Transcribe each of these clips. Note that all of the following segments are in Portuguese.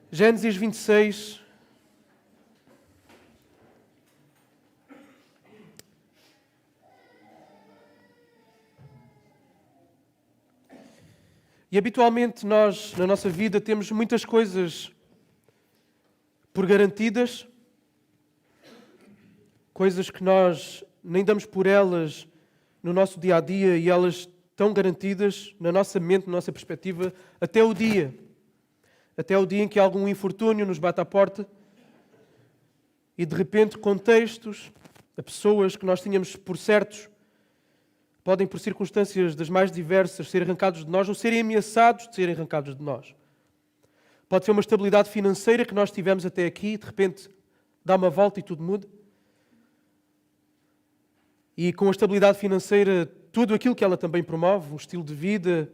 Gênesis 26. E habitualmente nós, na nossa vida, temos muitas coisas por garantidas, coisas que nós nem damos por elas no nosso dia-a-dia e elas estão garantidas na nossa mente, na nossa perspectiva, até o dia em que algum infortúnio nos bate à porta e de repente contextos, a pessoas que nós tínhamos por certos, podem por circunstâncias das mais diversas ser arrancados de nós ou serem ameaçados de serem arrancados de nós. Pode ser uma estabilidade financeira que nós tivemos até aqui e de repente dá uma volta e tudo muda. E com a estabilidade financeira, tudo aquilo que ela também promove, um estilo de vida,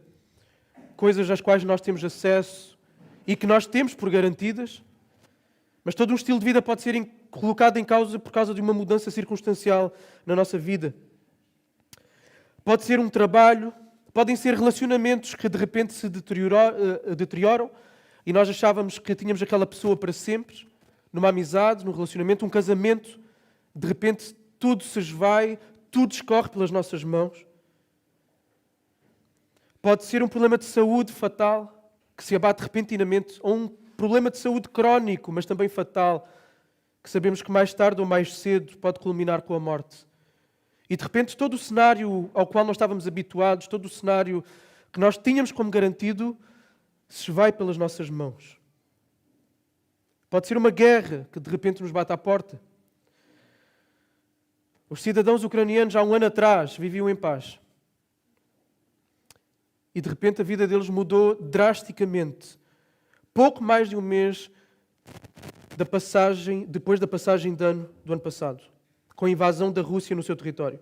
coisas às quais nós temos acesso e que nós temos por garantidas, mas todo um estilo de vida pode ser colocado em causa por causa de uma mudança circunstancial na nossa vida. Pode ser um trabalho, podem ser relacionamentos que de repente se deterioram e nós achávamos que tínhamos aquela pessoa para sempre, numa amizade, num relacionamento, um casamento, de repente tudo se esvai, tudo escorre pelas nossas mãos. Pode ser um problema de saúde fatal, que se abate repentinamente, ou um problema de saúde crónico, mas também fatal, que sabemos que mais tarde ou mais cedo pode culminar com a morte. E de repente todo o cenário ao qual nós estávamos habituados, todo o cenário que nós tínhamos como garantido, se vai pelas nossas mãos. Pode ser uma guerra que de repente nos bate à porta. Os cidadãos ucranianos há um ano atrás viviam em paz. E de repente a vida deles mudou drasticamente. Pouco mais de um mês depois da passagem de ano do ano passado, com a invasão da Rússia no seu território.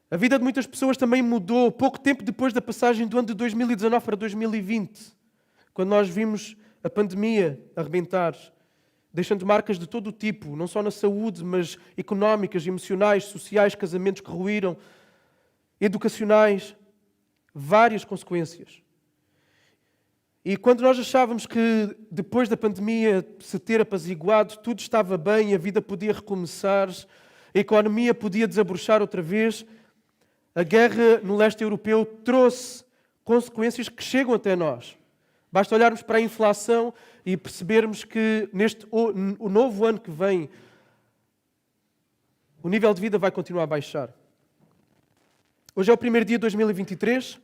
A vida de muitas pessoas também mudou pouco tempo depois da passagem do ano de 2019 para 2020, quando nós vimos a pandemia arrebentar, deixando marcas de todo o tipo, não só na saúde, mas económicas, emocionais, sociais, casamentos que ruíram, educacionais, várias consequências. E quando nós achávamos que depois da pandemia se ter apaziguado, tudo estava bem, a vida podia recomeçar, a economia podia desabrochar outra vez, a guerra no leste europeu trouxe consequências que chegam até nós. Basta olharmos para a inflação e percebermos que o novo ano que vem, o nível de vida vai continuar a baixar. Hoje é o primeiro dia de 2023.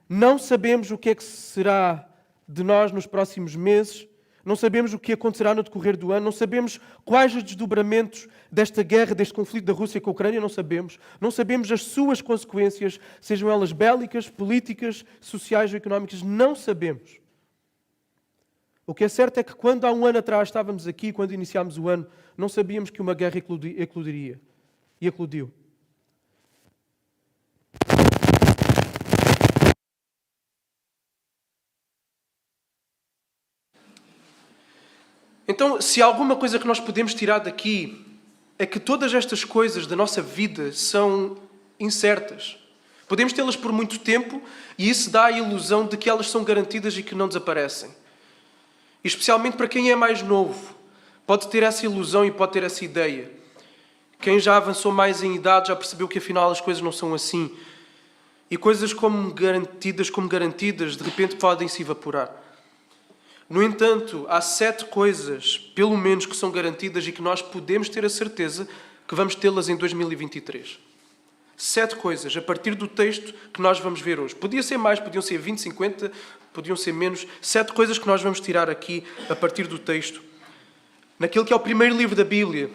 Não sabemos o que é que será de nós nos próximos meses. Não sabemos o que acontecerá no decorrer do ano. Não sabemos quais os desdobramentos desta guerra, deste conflito da Rússia com a Ucrânia. Não sabemos. Não sabemos as suas consequências, sejam elas bélicas, políticas, sociais ou económicas. Não sabemos. O que é certo é que quando há um ano atrás estávamos aqui, quando iniciámos o ano, não sabíamos que uma guerra eclodiria. E eclodiu. Então, se há alguma coisa que nós podemos tirar daqui, é que todas estas coisas da nossa vida são incertas. Podemos tê-las por muito tempo e isso dá a ilusão de que elas são garantidas e que não desaparecem. E especialmente para quem é mais novo, pode ter essa ilusão e pode ter essa ideia. Quem já avançou mais em idade já percebeu que afinal as coisas não são assim. E coisas como garantidas, de repente podem se evaporar. No entanto, há 7 coisas, pelo menos, que são garantidas e que nós podemos ter a certeza que vamos tê-las em 2023. 7 coisas, a partir do texto que nós vamos ver hoje. Podia ser mais, podiam ser 20, 50, podiam ser menos. 7 coisas que nós vamos tirar aqui a partir do texto. Naquele que é o primeiro livro da Bíblia,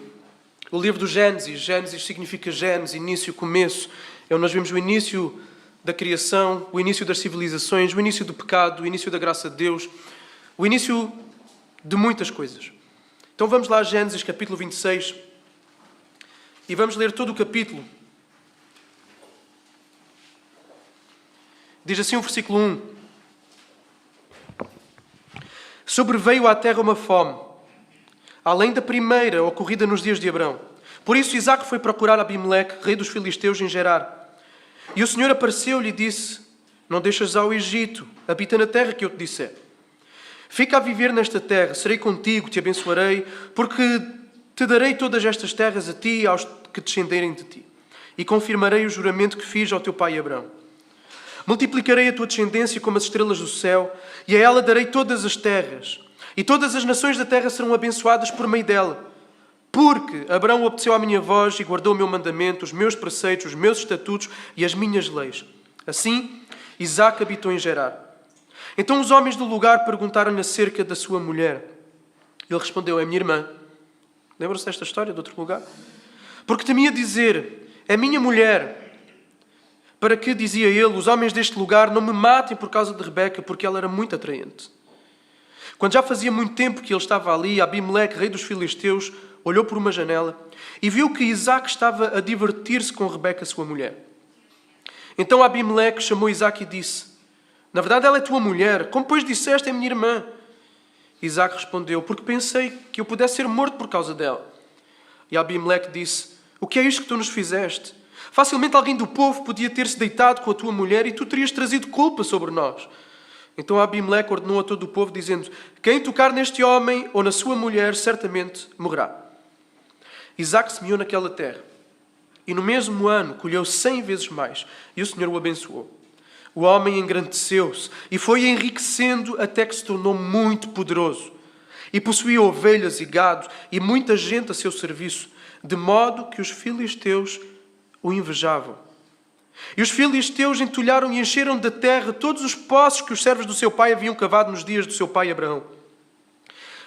o livro do Gênesis. Gênesis significa Gênesis, início, começo. É onde nós vemos o início da criação, o início das civilizações, o início do pecado, o início da graça de Deus, o início de muitas coisas. Então vamos lá a Gênesis capítulo 26 e vamos ler todo o capítulo. Diz assim o versículo 1. Sobreveio à terra uma fome, além da primeira ocorrida nos dias de Abrão. Por isso Isaque foi procurar Abimeleque, rei dos filisteus, em Gerar. E o Senhor apareceu-lhe e disse: Não deixas ao Egito, habita na terra que eu te disser. Fica a viver nesta terra, serei contigo, te abençoarei, porque te darei todas estas terras a ti e aos que descenderem de ti. E confirmarei o juramento que fiz ao teu pai Abraão. Multiplicarei a tua descendência como as estrelas do céu, e a ela darei todas as terras. E todas as nações da terra serão abençoadas por meio dela. Porque Abraão obedeceu à minha voz e guardou o meu mandamento, os meus preceitos, os meus estatutos e as minhas leis. Assim, Isaque habitou em Gerar. Então os homens do lugar perguntaram-lhe acerca da sua mulher. Ele respondeu, é minha irmã. Lembram-se desta história de outro lugar? Porque temia dizer, é minha mulher. Para que, dizia ele, os homens deste lugar não me matem por causa de Rebeca, porque ela era muito atraente. Quando já fazia muito tempo que ele estava ali, Abimeleque, rei dos filisteus, olhou por uma janela e viu que Isaque estava a divertir-se com Rebeca, sua mulher. Então Abimeleque chamou Isaque e disse, na verdade ela é tua mulher, como pois disseste é minha irmã? Isaque respondeu, porque pensei que eu pudesse ser morto por causa dela. E Abimeleque disse, o que é isto que tu nos fizeste? Facilmente alguém do povo podia ter-se deitado com a tua mulher e tu terias trazido culpa sobre nós. Então Abimeleque ordenou a todo o povo, dizendo, quem tocar neste homem ou na sua mulher, certamente morrerá. Isaque semeou naquela terra, e no mesmo ano colheu 100 vezes mais, e o Senhor o abençoou. O homem engrandeceu-se e foi enriquecendo até que se tornou muito poderoso. E possuía ovelhas e gado e muita gente a seu serviço, de modo que os filisteus o invejavam. E os filisteus entulharam e encheram da terra todos os poços que os servos do seu pai haviam cavado nos dias do seu pai Abraão.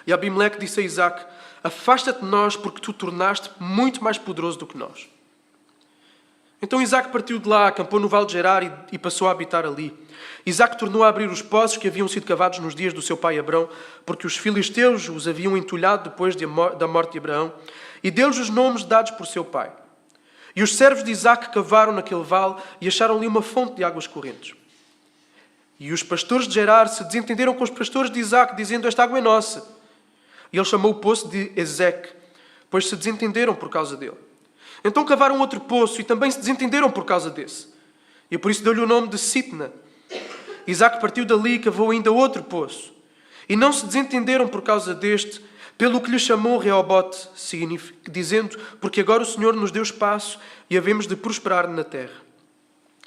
E Abimeleque disse a Isaque, afasta-te de nós, porque tu tornaste muito mais poderoso do que nós. Então Isaque partiu de lá, acampou no vale de Gerar e passou a habitar ali. Isaque tornou a abrir os poços que haviam sido cavados nos dias do seu pai Abraão, porque os filisteus os haviam entulhado depois da morte de Abraão, e deu-lhes os nomes dados por seu pai. E os servos de Isaque cavaram naquele vale e acharam ali uma fonte de águas correntes. E os pastores de Gerar se desentenderam com os pastores de Isaque, dizendo, esta água é nossa. E ele chamou o poço de Ezeque, pois se desentenderam por causa dele. Então cavaram outro poço e também se desentenderam por causa desse. E por isso deu-lhe o nome de Sitna. Isaque partiu dali e cavou ainda outro poço. E não se desentenderam por causa deste, pelo que lhe chamou Reobote, dizendo, porque agora o Senhor nos deu espaço e havemos de prosperar na terra.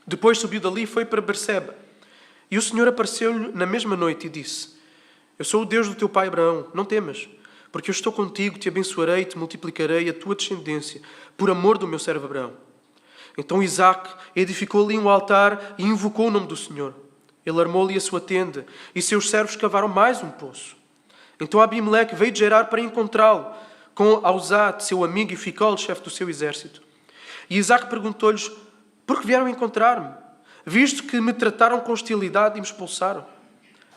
Depois subiu dali e foi para Berseba. E o Senhor apareceu-lhe na mesma noite e disse, eu sou o Deus do teu pai Abraão, não temas, porque eu estou contigo, te abençoarei e te multiplicarei a tua descendência, por amor do meu servo Abraão. Então Isaque edificou ali um altar e invocou o nome do Senhor. Ele armou-lhe a sua tenda e seus servos cavaram mais um poço. Então Abimeleque veio de Gerar para encontrá-lo, com Auzate, seu amigo, e Ficol, chefe do seu exército. E Isaque perguntou-lhes, por que vieram encontrar-me? Visto que me trataram com hostilidade e me expulsaram.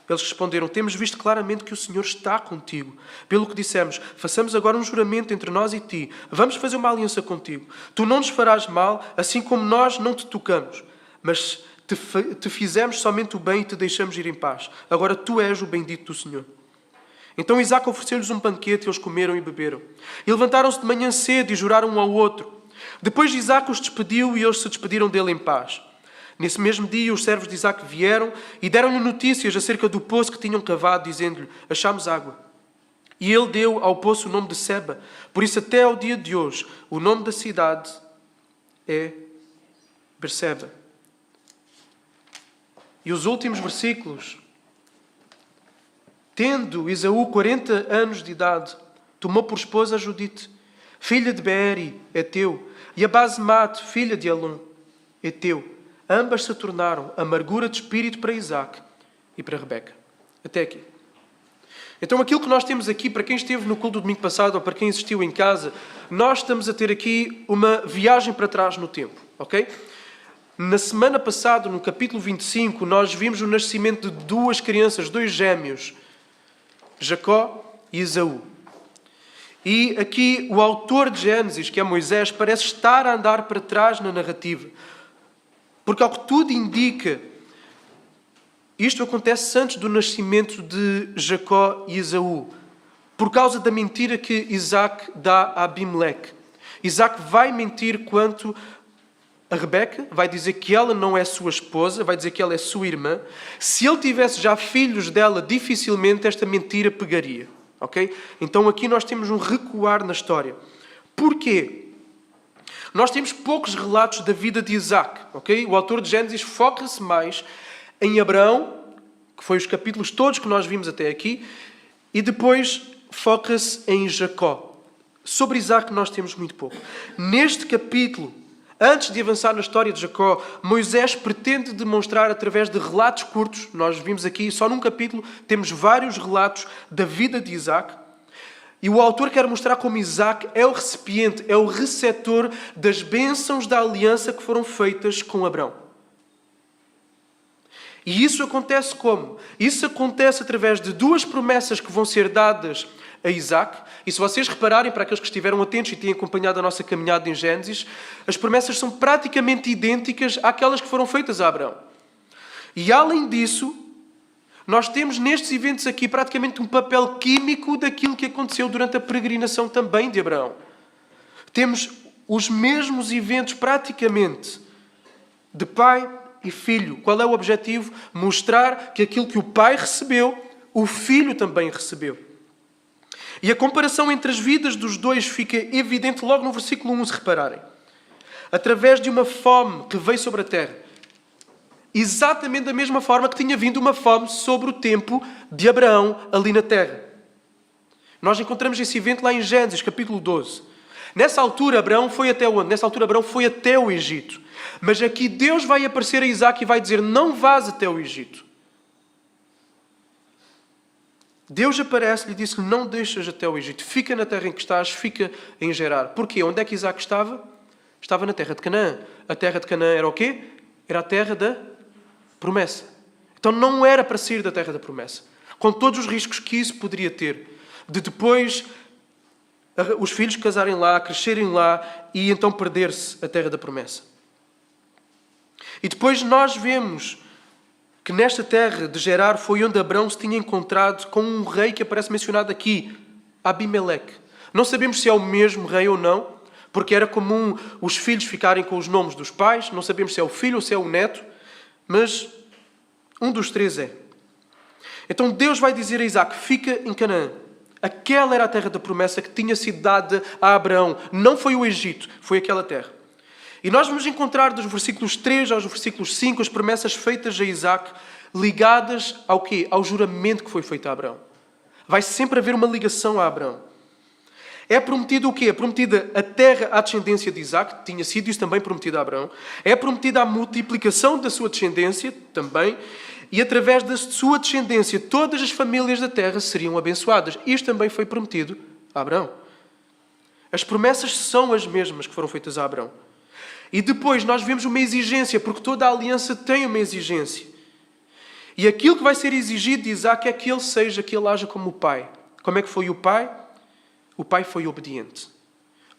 Eles responderam, temos visto claramente que o Senhor está contigo. Pelo que dissemos, façamos agora um juramento entre nós e ti. Vamos fazer uma aliança contigo. Tu não nos farás mal, assim como nós não te tocamos. Mas te fizemos somente o bem e te deixamos ir em paz. Agora tu és o bendito do Senhor. Então Isaque ofereceu-lhes um banquete e eles comeram e beberam. E levantaram-se de manhã cedo e juraram um ao outro. Depois Isaque os despediu e eles se despediram dele em paz. Nesse mesmo dia, os servos de Isaque vieram e deram-lhe notícias acerca do poço que tinham cavado, dizendo-lhe, achamos água. E ele deu ao poço o nome de Seba. Por isso, até ao dia de hoje, o nome da cidade é Berseba. E os últimos versículos. Tendo Esaú 40 anos de idade, tomou por esposa a Judite, filha de Beeri, Eteu, e a Basmate, filha de Elon, Eteu. Ambas se tornaram amargura de espírito para Isaque e para Rebeca. Até aqui. Então aquilo que nós temos aqui, para quem esteve no culto do domingo passado ou para quem assistiu em casa, nós estamos a ter aqui uma viagem para trás no tempo, ok? Na semana passada, no capítulo 25, nós vimos o nascimento de duas crianças, dois gêmeos, Jacó e Esaú. E aqui o autor de Gênesis, que é Moisés, parece estar a andar para trás na narrativa. Porque, ao que tudo indica, isto acontece antes do nascimento de Jacó e Esaú, por causa da mentira que Isaque dá a Abimeleque. Isaque vai mentir quanto a Rebeca, vai dizer que ela não é sua esposa, vai dizer que ela é sua irmã. Se ele tivesse já filhos dela, dificilmente esta mentira pegaria. Okay? Então aqui nós temos um recuar na história. Porquê? Nós temos poucos relatos da vida de Isaac. Okay? O autor de Gênesis foca-se mais em Abraão, que foi os capítulos todos que nós vimos até aqui, e depois foca-se em Jacó. Sobre Isaac nós temos muito pouco. Neste capítulo, antes de avançar na história de Jacó, Moisés pretende demonstrar através de relatos curtos, nós vimos aqui, só num capítulo, temos vários relatos da vida de Isaac, e o autor quer mostrar como Isaac é o recipiente, é o receptor das bênçãos da aliança que foram feitas com Abraão. E isso acontece como? Isso acontece através de duas promessas que vão ser dadas a Isaac. E se vocês repararem, para aqueles que estiveram atentos e têm acompanhado a nossa caminhada em Gênesis, as promessas são praticamente idênticas àquelas que foram feitas a Abraão. E além disso, nós temos nestes eventos aqui praticamente um papel químico daquilo que aconteceu durante a peregrinação também de Abraão. Temos os mesmos eventos praticamente de pai e filho. Qual é o objetivo? Mostrar que aquilo que o pai recebeu, o filho também recebeu. E a comparação entre as vidas dos dois fica evidente logo no versículo 1, se repararem. Através de uma fome que veio sobre a terra. Exatamente da mesma forma que tinha vindo uma fome sobre o tempo de Abraão ali na terra. Nós encontramos esse evento lá em Gênesis, capítulo 12. Nessa altura, Abraão foi até onde? Nessa altura, Abraão foi até o Egito. Mas aqui Deus vai aparecer a Isaac e vai dizer, não vás até o Egito. Deus aparece-lhe e disse-lhe, não deixas até o Egito. Fica na terra em que estás, fica em Gerar. Porquê? Onde é que Isaac estava? Estava na terra de Canaã. A terra de Canaã era o quê? Era a terra da promessa. Então não era para sair da terra da promessa. Com todos os riscos que isso poderia ter. De depois os filhos casarem lá, crescerem lá e então perder-se a terra da promessa. E depois nós vemos que nesta terra de Gerar foi onde Abraão se tinha encontrado com um rei que aparece mencionado aqui, Abimeleque. Não sabemos se é o mesmo rei ou não, porque era comum os filhos ficarem com os nomes dos pais, não sabemos se é o filho ou se é o neto, mas um dos três é. Então Deus vai dizer a Isaac, fica em Canaã. Aquela era a terra da promessa que tinha sido dada a Abraão. Não foi o Egito, foi aquela terra. E nós vamos encontrar dos versículos 3 aos versículos 5 as promessas feitas a Isaac ligadas ao quê? Ao juramento que foi feito a Abraão. Vai sempre haver uma ligação a Abraão. É prometido o quê? É prometida a terra à descendência de Isaac, tinha sido isso também prometido a Abraão. É prometida a multiplicação da sua descendência também. E através da sua descendência todas as famílias da terra seriam abençoadas. Isto também foi prometido a Abraão. As promessas são as mesmas que foram feitas a Abraão. E depois nós vemos uma exigência, porque toda a aliança tem uma exigência. E aquilo que vai ser exigido de Isaac é que ele seja, que ele haja como o pai. Como é que foi o pai? O pai foi obediente.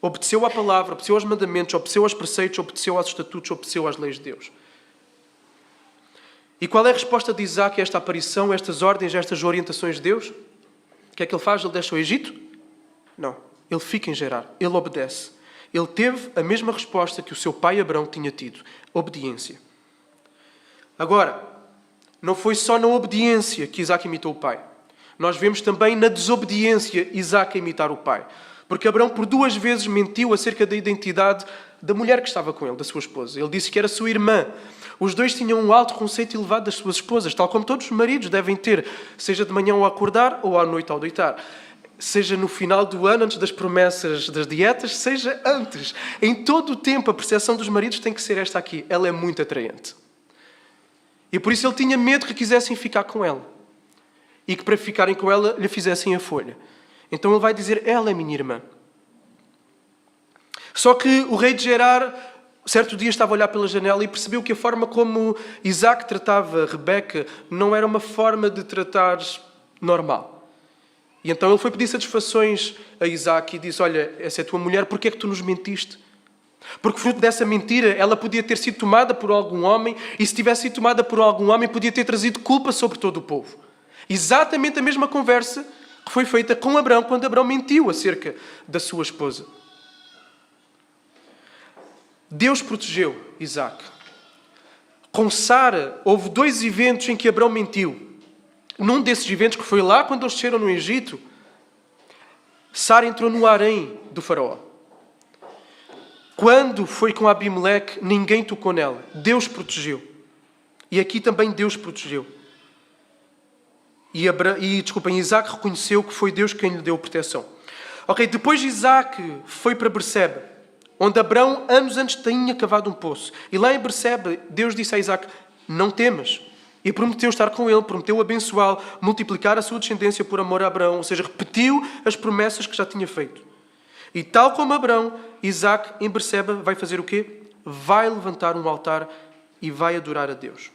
Obedeceu à palavra, obedeceu aos mandamentos, obedeceu aos preceitos, obedeceu aos estatutos, obedeceu às leis de Deus. E qual é a resposta de Isaac a esta aparição, a estas ordens, a estas orientações de Deus? O que é que ele faz? Ele deixa o Egito? Não. Ele fica em Gerar. Ele obedece. Ele teve a mesma resposta que o seu pai Abraão tinha tido. Obediência. Agora, não foi só na obediência que Isaac imitou o pai. Nós vemos também na desobediência Isaac a imitar o pai. Porque Abraão por 2 vezes mentiu acerca da identidade da mulher que estava com ele, da sua esposa. Ele disse que era sua irmã. Os dois tinham um alto conceito elevado das suas esposas, tal como todos os maridos devem ter, seja de manhã ao acordar ou à noite ao deitar. Seja no final do ano, antes das promessas das dietas, seja antes. Em todo o tempo, a percepção dos maridos tem que ser esta aqui. Ela é muito atraente. E por isso ele tinha medo que quisessem ficar com ela. E que para ficarem com ela lhe fizessem a folha. Então ele vai dizer, ela é minha irmã. Só que o rei de Gerar, certo dia estava a olhar pela janela e percebeu que a forma como Isaac tratava Rebeca não era uma forma de tratar normal. E então ele foi pedir satisfações a Isaac e disse, olha, essa é a tua mulher, porquê é que tu nos mentiste? Porque fruto dessa mentira, ela podia ter sido tomada por algum homem, e se tivesse sido tomada por algum homem, podia ter trazido culpa sobre todo o povo. Exatamente a mesma conversa que foi feita com Abraão, quando Abraão mentiu acerca da sua esposa. Deus protegeu Isaac. Com Sara, houve 2 eventos em que Abrão mentiu. Num desses eventos, que foi lá quando eles desceram no Egito, Sara entrou no harém do faraó. Quando foi com Abimeleque, ninguém tocou nela. Deus protegeu. E aqui também Deus protegeu. Isaac reconheceu que foi Deus quem lhe deu proteção. Ok, depois Isaac foi para Berseba, onde Abrão, anos antes, tinha cavado um poço. E lá em Berseba, Deus disse a Isaac, não temas. E prometeu estar com ele, prometeu abençoá-lo, multiplicar a sua descendência por amor a Abraão. Ou seja, repetiu as promessas que já tinha feito. E tal como Abraão, Isaac em Berseba vai fazer o quê? Vai levantar um altar e vai adorar a Deus.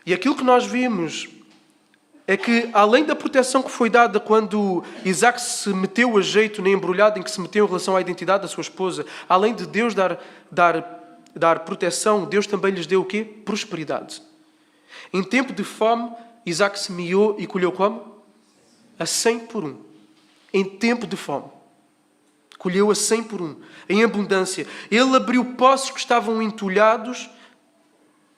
E aquilo que nós vimos é que, além da proteção que foi dada quando Isaac se meteu a jeito na embrulhada em que se meteu em relação à identidade da sua esposa, além de Deus dar proteção, Deus também lhes deu o quê? Prosperidade. Em tempo de fome, Isaac semeou e colheu como? A 100 por 1. Em tempo de fome. Colheu a 100 por 1. Em abundância. Ele abriu poços que estavam entulhados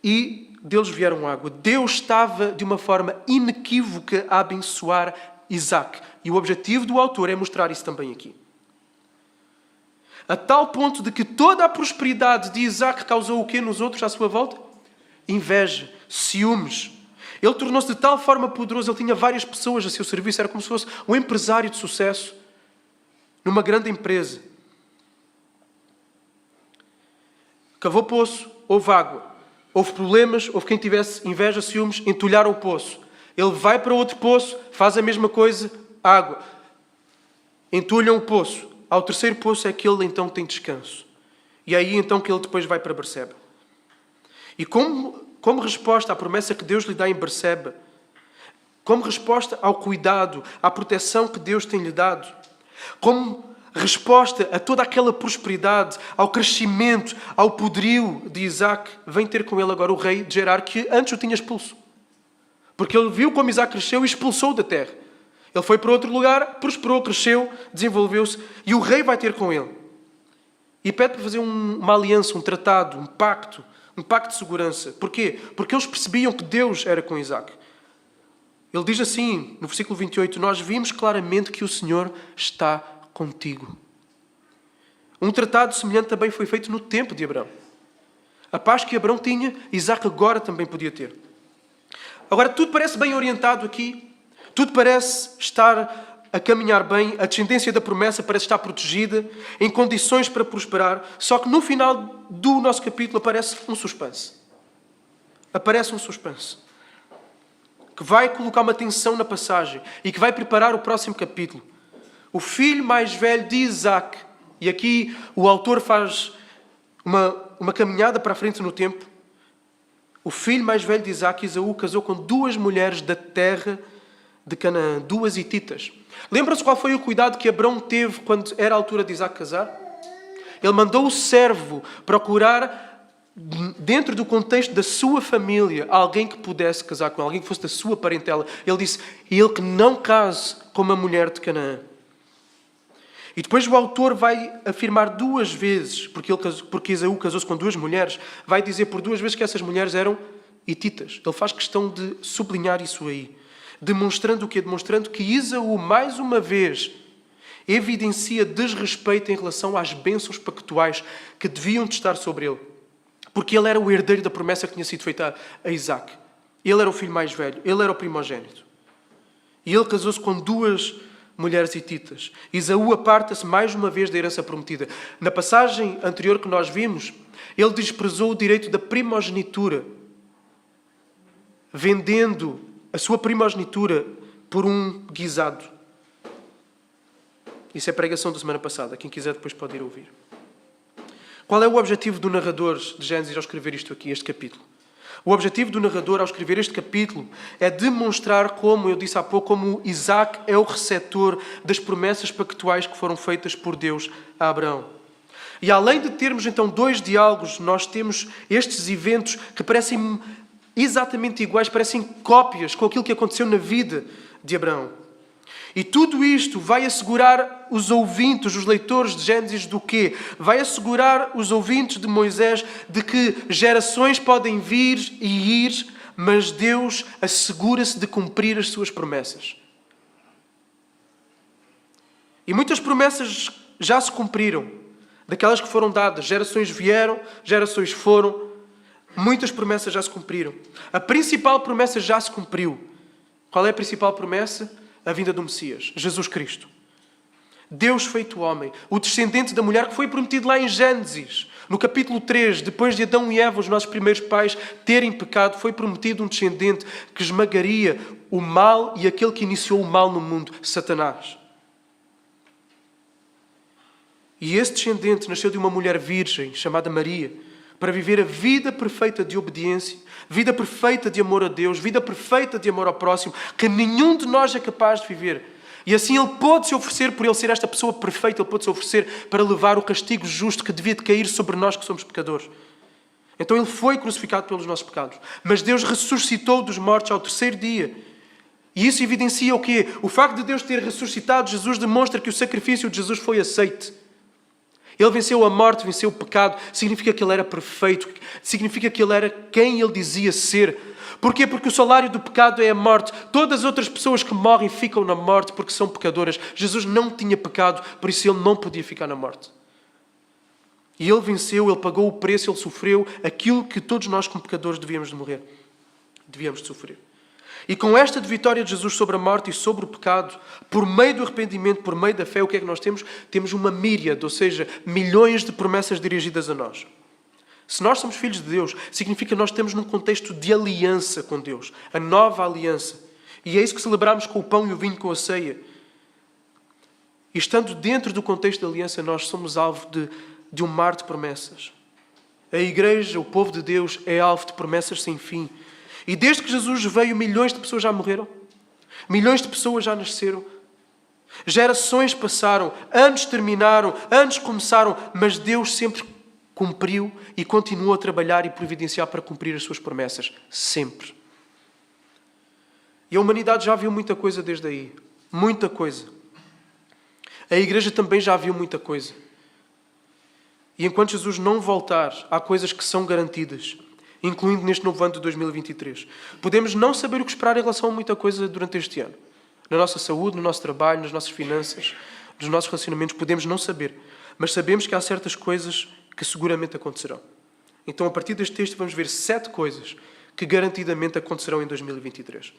e deles vieram água. Deus estava de uma forma inequívoca a abençoar Isaac. E o objetivo do autor é mostrar isso também aqui. A tal ponto de que toda a prosperidade de Isaac causou o quê nos outros à sua volta? Inveja, ciúmes. Ele tornou-se de tal forma poderoso, ele tinha várias pessoas a seu serviço, era como se fosse um empresário de sucesso numa grande empresa. Cavou poço, houve água. Houve problemas, houve quem tivesse inveja, ciúmes, entulharam o poço. Ele vai para outro poço, faz a mesma coisa, água. Entulham o poço. Ao terceiro poço é que ele então tem descanso. E é aí então que ele depois vai para Berseba. E como resposta à promessa que Deus lhe dá em Berseba, como resposta ao cuidado, à proteção que Deus tem lhe dado, como resposta a toda aquela prosperidade, ao crescimento, ao poderio de Isaac, vem ter com ele agora o rei de Gerar, que antes o tinha expulso. Porque ele viu como Isaac cresceu e expulsou da terra. Ele foi para outro lugar, prosperou, cresceu, desenvolveu-se, e o rei vai ter com ele. E pede para fazer uma aliança, um tratado, um pacto de segurança. Porquê? Porque eles percebiam que Deus era com Isaac. Ele diz assim, no versículo 28, nós vimos claramente que o Senhor está contigo. Um tratado semelhante também foi feito no tempo de Abraão. A paz que Abraão tinha, Isaac agora também podia ter. Agora, tudo parece bem orientado aqui. Tudo parece estar a caminhar bem. A descendência da promessa parece estar protegida, em condições para prosperar. Só que no final do nosso capítulo aparece um suspense. Aparece um suspense. Que vai colocar uma tensão na passagem e que vai preparar o próximo capítulo. O filho mais velho de Isaac, e aqui o autor faz uma caminhada para a frente no tempo. O filho mais velho de Isaac, Esaú, casou com 2 mulheres da terra de Canaã, 2 hititas. Lembra-se qual foi o cuidado que Abrão teve quando era a altura de Isaac casar? Ele mandou o servo procurar, dentro do contexto da sua família, alguém que pudesse casar com ele, alguém que fosse da sua parentela. Ele disse, ele que não case com uma mulher de Canaã. E depois o autor vai afirmar 2 vezes, porque Esaú casou-se com 2 mulheres, vai dizer por 2 vezes que essas mulheres eram hititas. Ele faz questão de sublinhar isso aí. Demonstrando o quê? Demonstrando que Esaú, mais uma vez, evidencia desrespeito em relação às bênçãos pactuais que deviam de estar sobre ele. Porque ele era o herdeiro da promessa que tinha sido feita a Isaac. Ele era o filho mais velho, ele era o primogênito. E ele casou-se com 2 mulheres hititas. Esaú aparta-se mais uma vez da herança prometida. Na passagem anterior que nós vimos, ele desprezou o direito da primogenitura, vendendo a sua primogenitura por um guisado. Isso é a pregação da semana passada. Quem quiser depois pode ir ouvir. Qual é o objetivo do narrador de Gênesis ao escrever isto aqui, este capítulo? O objetivo do narrador ao escrever este capítulo é demonstrar como, eu disse há pouco, como Isaac é o receptor das promessas pactuais que foram feitas por Deus a Abraão. E além de termos então 2 diálogos, nós temos estes eventos que parecem exatamente iguais, parecem cópias com aquilo que aconteceu na vida de Abraão. E tudo isto vai assegurar os ouvintes, os leitores de Gênesis do quê? Vai assegurar os ouvintes de Moisés de que gerações podem vir e ir, mas Deus assegura-se de cumprir as suas promessas. E muitas promessas já se cumpriram, daquelas que foram dadas. Gerações vieram, gerações foram. Muitas promessas já se cumpriram. A principal promessa já se cumpriu. Qual é a principal promessa? A vinda do Messias, Jesus Cristo. Deus feito homem, o descendente da mulher que foi prometido lá em Gênesis. No capítulo 3, depois de Adão e Eva, os nossos primeiros pais, terem pecado, foi prometido um descendente que esmagaria o mal e aquele que iniciou o mal no mundo, Satanás. E esse descendente nasceu de uma mulher virgem, chamada Maria, para viver a vida perfeita de obediência, vida perfeita de amor a Deus, vida perfeita de amor ao próximo, que nenhum de nós é capaz de viver. E assim Ele pôde se oferecer, por Ele ser esta pessoa perfeita, Ele pôde se oferecer para levar o castigo justo que devia de cair sobre nós que somos pecadores. Então Ele foi crucificado pelos nossos pecados. Mas Deus ressuscitou dos mortos ao terceiro dia. E isso evidencia o quê? O facto de Deus ter ressuscitado Jesus demonstra que o sacrifício de Jesus foi aceite. Ele venceu a morte, venceu o pecado, significa que Ele era perfeito, significa que Ele era quem Ele dizia ser. Porquê? Porque o salário do pecado é a morte. Todas as outras pessoas que morrem ficam na morte porque são pecadoras. Jesus não tinha pecado, por isso Ele não podia ficar na morte. E Ele venceu, Ele pagou o preço, Ele sofreu aquilo que todos nós como pecadores devíamos de morrer. Devíamos de sofrer. E com esta vitória de Jesus sobre a morte e sobre o pecado, por meio do arrependimento, por meio da fé, o que é que nós temos? Temos uma míriade, ou seja, milhões de promessas dirigidas a nós. Se nós somos filhos de Deus, significa que nós estamos num contexto de aliança com Deus. A nova aliança. E é isso que celebramos com o pão e o vinho, com a ceia. E estando dentro do contexto de aliança, nós somos alvo de um mar de promessas. A igreja, o povo de Deus, é alvo de promessas sem fim. E desde que Jesus veio, milhões de pessoas já morreram. Milhões de pessoas já nasceram. Gerações passaram, anos terminaram, anos começaram, mas Deus sempre cumpriu e continuou a trabalhar e providenciar para cumprir as suas promessas. Sempre. E a humanidade já viu muita coisa desde aí. Muita coisa. A igreja também já viu muita coisa. E enquanto Jesus não voltar, há coisas que são garantidas, incluindo neste novo ano de 2023. Podemos não saber o que esperar em relação a muita coisa durante este ano. Na nossa saúde, no nosso trabalho, nas nossas finanças, nos nossos relacionamentos, podemos não saber. Mas sabemos que há certas coisas que seguramente acontecerão. Então, a partir deste texto, vamos ver 7 coisas que garantidamente acontecerão em 2023.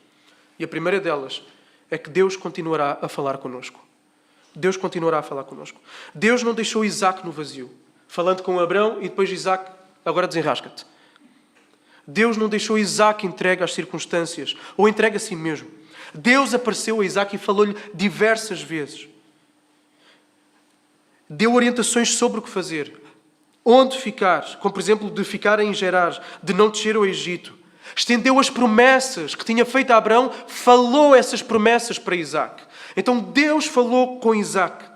E a primeira delas é que Deus continuará a falar connosco. Deus continuará a falar connosco. Deus não deixou Isaac no vazio, falando com Abraão e depois Isaac, agora desenrasca-te. Deus não deixou Isaac entregue às circunstâncias ou entregue a si mesmo. Deus apareceu a Isaac e falou-lhe diversas vezes. Deu orientações sobre o que fazer, onde ficar, como por exemplo de ficar em Gerar, de não descer ao Egito. Estendeu as promessas que tinha feito a Abraão, falou essas promessas para Isaac. Então Deus falou com Isaac.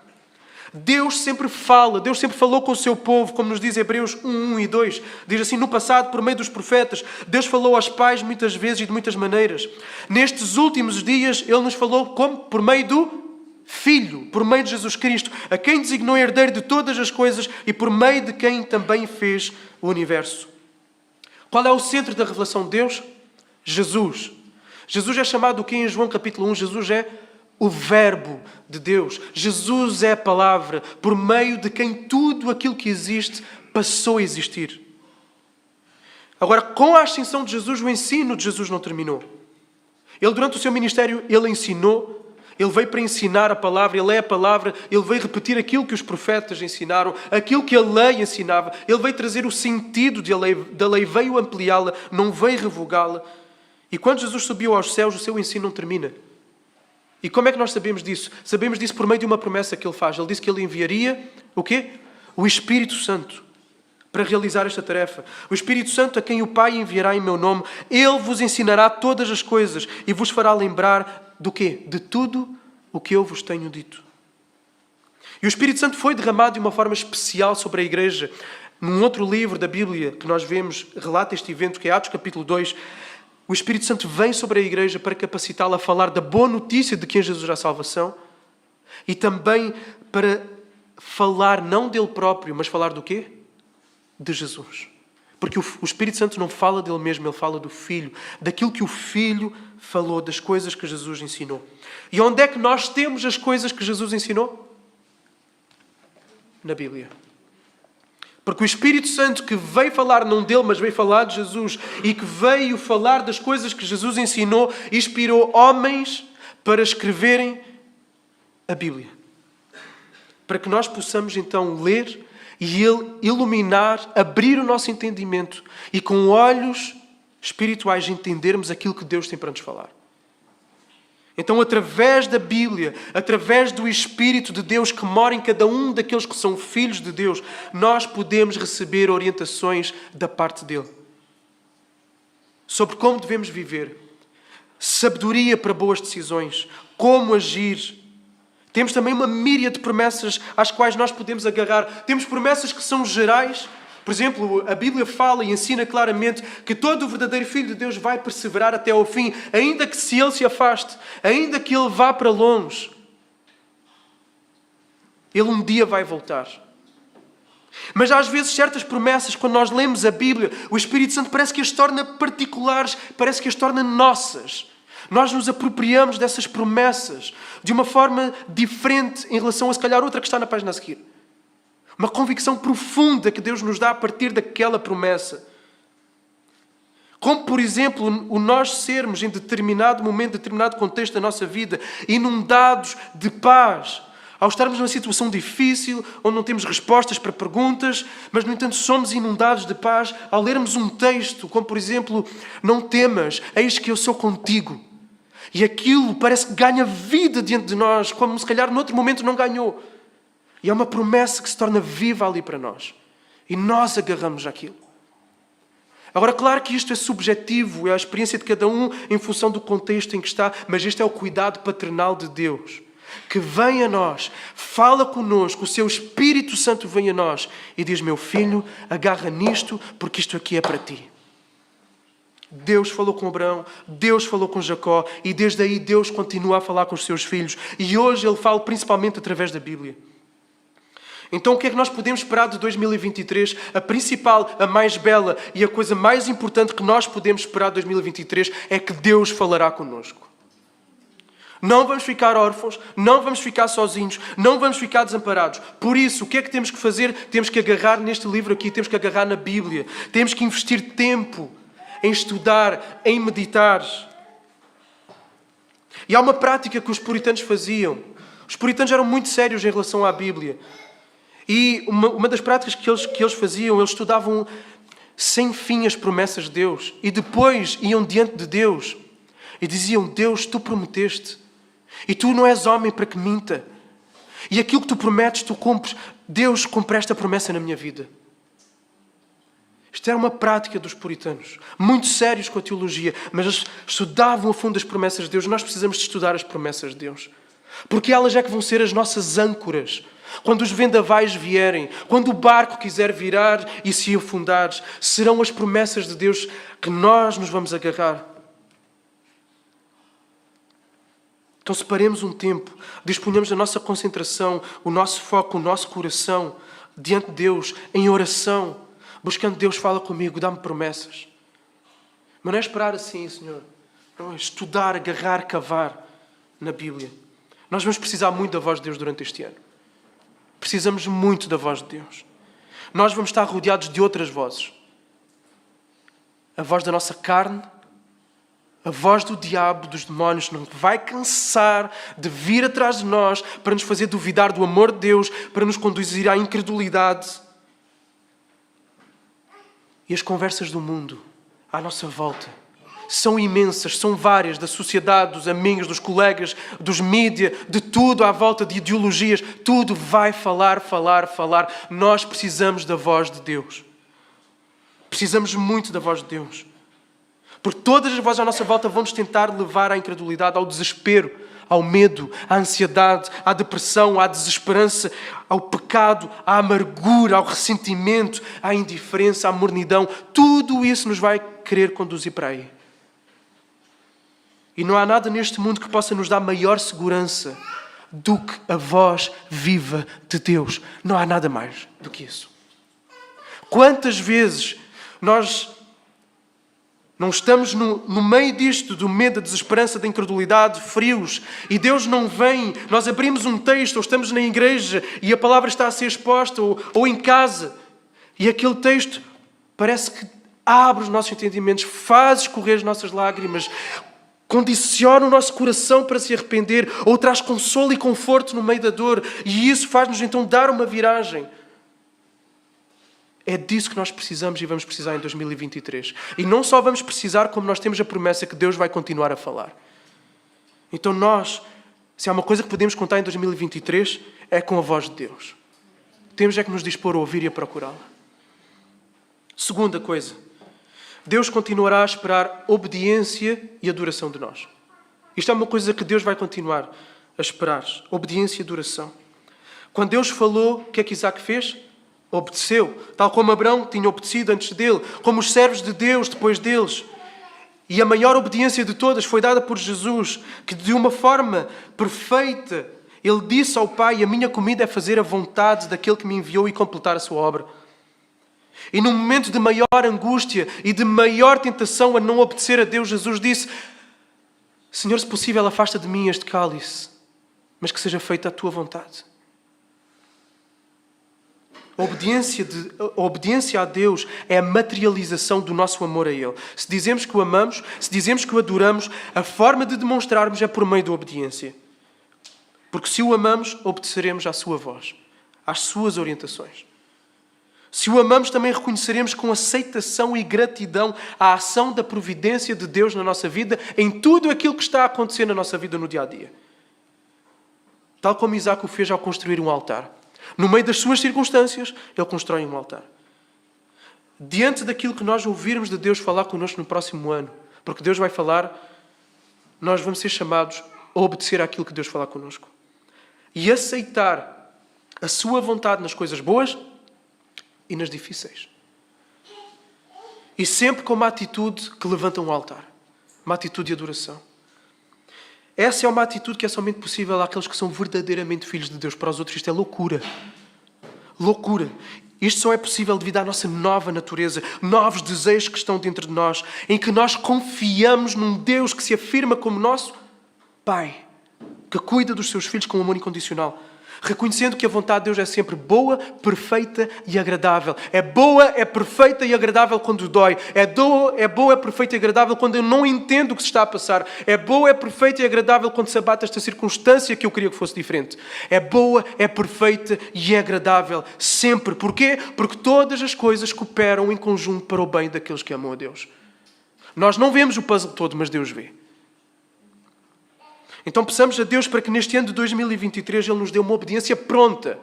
Deus sempre fala, Deus sempre falou com o seu povo, como nos diz Hebreus 1 e 2. Diz assim, no passado, por meio dos profetas, Deus falou aos pais muitas vezes e de muitas maneiras. Nestes últimos dias, Ele nos falou como? Por meio do Filho, por meio de Jesus Cristo, a quem designou herdeiro de todas as coisas e por meio de quem também fez o universo. Qual é o centro da revelação de Deus? Jesus. Jesus é chamado o quê em João capítulo 1? Jesus é o Verbo de Deus. Jesus é a palavra, por meio de quem tudo aquilo que existe passou a existir. Agora, com a ascensão de Jesus, o ensino de Jesus não terminou. Ele, durante o seu ministério, Ele ensinou, Ele veio para ensinar a palavra, Ele é a palavra, Ele veio repetir aquilo que os profetas ensinaram, aquilo que a lei ensinava. Ele veio trazer o sentido da lei, veio ampliá-la, não veio revogá-la. E quando Jesus subiu aos céus, o seu ensino não termina. E como é que nós sabemos disso? Sabemos disso por meio de uma promessa que Ele faz. Ele disse que Ele enviaria o quê? O Espírito Santo para realizar esta tarefa. O Espírito Santo a quem o Pai enviará em meu nome. Ele vos ensinará todas as coisas e vos fará lembrar do quê? De tudo o que eu vos tenho dito. E o Espírito Santo foi derramado de uma forma especial sobre a igreja. Num outro livro da Bíblia que nós vemos, relata este evento, que é Atos capítulo 2. O Espírito Santo vem sobre a igreja para capacitá-la a falar da boa notícia de que em Jesus há salvação e também para falar não dele próprio, mas falar do quê? De Jesus. Porque o Espírito Santo não fala dele mesmo, ele fala do Filho, daquilo que o Filho falou, das coisas que Jesus ensinou. E onde é que nós temos as coisas que Jesus ensinou? Na Bíblia. Porque o Espírito Santo que veio falar não dele, mas veio falar de Jesus e que veio falar das coisas que Jesus ensinou, inspirou homens para escreverem a Bíblia. Para que nós possamos então ler e ele iluminar, abrir o nosso entendimento e com olhos espirituais entendermos aquilo que Deus tem para nos falar. Então, através da Bíblia, através do Espírito de Deus que mora em cada um daqueles que são filhos de Deus, nós podemos receber orientações da parte dele. Sobre como devemos viver, sabedoria para boas decisões, como agir. Temos também uma míria de promessas às quais nós podemos agarrar. Temos promessas que são gerais. Por exemplo, a Bíblia fala e ensina claramente que todo o verdadeiro Filho de Deus vai perseverar até ao fim, ainda que se ele se afaste, ainda que ele vá para longe. Ele um dia vai voltar. Mas às vezes certas promessas, quando nós lemos a Bíblia, o Espírito Santo parece que as torna particulares, parece que as torna nossas. Nós nos apropriamos dessas promessas de uma forma diferente em relação a, se calhar, outra que está na página a seguir. Uma convicção profunda que Deus nos dá a partir daquela promessa. Como, por exemplo, o nós sermos, em determinado momento, determinado contexto da nossa vida, inundados de paz. Ao estarmos numa situação difícil, onde não temos respostas para perguntas, mas, no entanto, somos inundados de paz ao lermos um texto, como, por exemplo, não temas, eis que eu sou contigo. E aquilo parece que ganha vida diante de nós, como se calhar noutro momento não ganhou. E é uma promessa que se torna viva ali para nós. E nós agarramos aquilo. Agora, claro que isto é subjetivo, é a experiência de cada um em função do contexto em que está, mas este é o cuidado paternal de Deus, que vem a nós, fala connosco, o seu Espírito Santo vem a nós e diz: meu filho, agarra nisto, porque isto aqui é para ti. Deus falou com Abraão, Deus falou com Jacó e desde aí Deus continua a falar com os seus filhos. E hoje Ele fala principalmente através da Bíblia. Então, o que é que nós podemos esperar de 2023? A principal, a mais bela e a coisa mais importante que nós podemos esperar de 2023 é que Deus falará connosco. Não vamos ficar órfãos, não vamos ficar sozinhos, não vamos ficar desamparados. Por isso, o que é que temos que fazer? Temos que agarrar neste livro aqui, temos que agarrar na Bíblia. Temos que investir tempo em estudar, em meditar. E há uma prática que os puritanos faziam. Os puritanos eram muito sérios em relação à Bíblia. E uma das práticas que eles faziam, eles estudavam sem fim as promessas de Deus. E depois iam diante de Deus e diziam: Deus, tu prometeste. E tu não és homem para que minta. E aquilo que tu prometes, tu cumpres. Deus, cumpre esta promessa na minha vida. Isto era uma prática dos puritanos. Muito sérios com a teologia. Mas eles estudavam a fundo as promessas de Deus. Nós precisamos de estudar as promessas de Deus. Porque elas é que vão ser as nossas âncoras. Quando os vendavais vierem, quando o barco quiser virar e se afundar, serão as promessas de Deus que nós nos vamos agarrar. Então separemos um tempo, disponhamos a nossa concentração, o nosso foco, o nosso coração diante de Deus, em oração, buscando: Deus, fala comigo, dá-me promessas. Mas não é esperar assim, Senhor. Não é estudar, agarrar, cavar na Bíblia. Nós vamos precisar muito da voz de Deus durante este ano. Precisamos muito da voz de Deus. Nós vamos estar rodeados de outras vozes. A voz da nossa carne, a voz do diabo, dos demónios, não vai cansar de vir atrás de nós para nos fazer duvidar do amor de Deus, para nos conduzir à incredulidade. E as conversas do mundo à nossa volta são imensas, são várias, da sociedade, dos amigos, dos colegas, dos mídia, de tudo à volta, de ideologias. Tudo vai falar. Nós precisamos da voz de Deus. Precisamos muito da voz de Deus. Porque todas as vozes à nossa volta vão nos tentar levar à incredulidade, ao desespero, ao medo, à ansiedade, à depressão, à desesperança, ao pecado, à amargura, ao ressentimento, à indiferença, à mornidão. Tudo isso nos vai querer conduzir para aí. E não há nada neste mundo que possa nos dar maior segurança do que a voz viva de Deus. Não há nada mais do que isso. Quantas vezes nós não estamos no meio disto, do medo, da desesperança, da incredulidade, frios, e Deus não vem, nós abrimos um texto, ou estamos na igreja, e a palavra está a ser exposta, ou em casa, e aquele texto parece que abre os nossos entendimentos, faz escorrer as nossas lágrimas, condiciona o nosso coração para se arrepender, ou traz consolo e conforto no meio da dor, e isso faz-nos então dar uma viragem. É disso que nós precisamos e vamos precisar em 2023. E não só vamos precisar, como nós temos a promessa que Deus vai continuar a falar. Então nós, se há uma coisa que podemos contar em 2023, é com a voz de Deus. Temos é que nos dispor a ouvir e a procurá-la. Segunda coisa, Deus continuará a esperar obediência e adoração de nós. Isto é uma coisa que Deus vai continuar a esperar. Obediência e adoração. Quando Deus falou, o que é que Isaac fez? Obedeceu, tal como Abraão tinha obedecido antes dele, como os servos de Deus depois deles. E a maior obediência de todas foi dada por Jesus, que de uma forma perfeita, ele disse ao Pai: a minha comida é fazer a vontade daquele que me enviou e completar a sua obra. E num momento de maior angústia e de maior tentação a não obedecer a Deus, Jesus disse: Senhor, se possível, afasta de mim este cálice, mas que seja feita a tua vontade. A obediência a Deus é a materialização do nosso amor a Ele. Se dizemos que o amamos, se dizemos que o adoramos, a forma de demonstrarmos é por meio da obediência. Porque se o amamos, obedeceremos à sua voz, às suas orientações. Se o amamos, também reconheceremos com aceitação e gratidão a ação da providência de Deus na nossa vida, em tudo aquilo que está a acontecer na nossa vida no dia a dia. Tal como Isaac o fez ao construir um altar. No meio das suas circunstâncias, ele constrói um altar. Diante daquilo que nós ouvirmos de Deus falar connosco no próximo ano, porque Deus vai falar, nós vamos ser chamados a obedecer àquilo que Deus falar connosco. E aceitar a sua vontade nas coisas boas e nas difíceis. E sempre com uma atitude que levanta um altar. Uma atitude de adoração. Essa é uma atitude que é somente possível àqueles que são verdadeiramente filhos de Deus. Para os outros isto é loucura. Loucura. Isto só é possível devido à nossa nova natureza, novos desejos que estão dentro de nós, em que nós confiamos num Deus que se afirma como nosso Pai, que cuida dos seus filhos com amor incondicional. Reconhecendo que a vontade de Deus é sempre boa, perfeita e agradável. É boa, é perfeita e agradável quando dói. É boa, é perfeita e agradável quando eu não entendo o que se está a passar. É boa, é perfeita e agradável quando se abate esta circunstância que eu queria que fosse diferente. É boa, é perfeita e é agradável sempre. Porquê? Porque todas as coisas cooperam em conjunto para o bem daqueles que amam a Deus. Nós não vemos o puzzle todo, mas Deus vê. Então peçamos a Deus para que neste ano de 2023 Ele nos dê uma obediência pronta.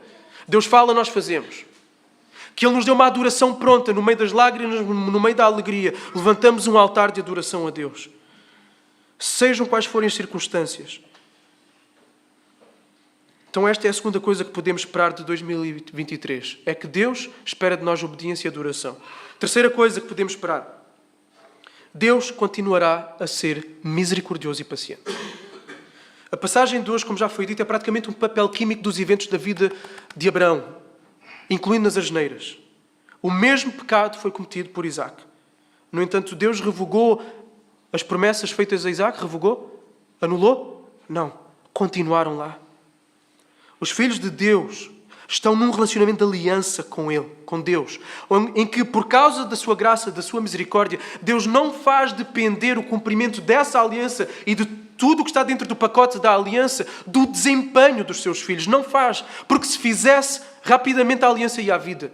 Deus fala, nós fazemos. Que Ele nos dê uma adoração pronta, no meio das lágrimas, no meio da alegria. Levantamos um altar de adoração a Deus. Sejam quais forem as circunstâncias. Então esta é a segunda coisa que podemos esperar de 2023. É que Deus espera de nós obediência e adoração. Terceira coisa que podemos esperar. Deus continuará a ser misericordioso e paciente. A passagem de hoje, como já foi dito, é praticamente um papel químico dos eventos da vida de Abraão, incluindo as asneiras. O mesmo pecado foi cometido por Isaac. No entanto, Deus revogou as promessas feitas a Isaac? Revogou? Anulou? Não. Continuaram lá. Os filhos de Deus estão num relacionamento de aliança com Ele, com Deus, em que, por causa da sua graça, da sua misericórdia, Deus não faz depender o cumprimento dessa aliança e de tudo o que está dentro do pacote da aliança do desempenho dos seus filhos. Não faz, porque se fizesse, rapidamente a aliança ia à vida.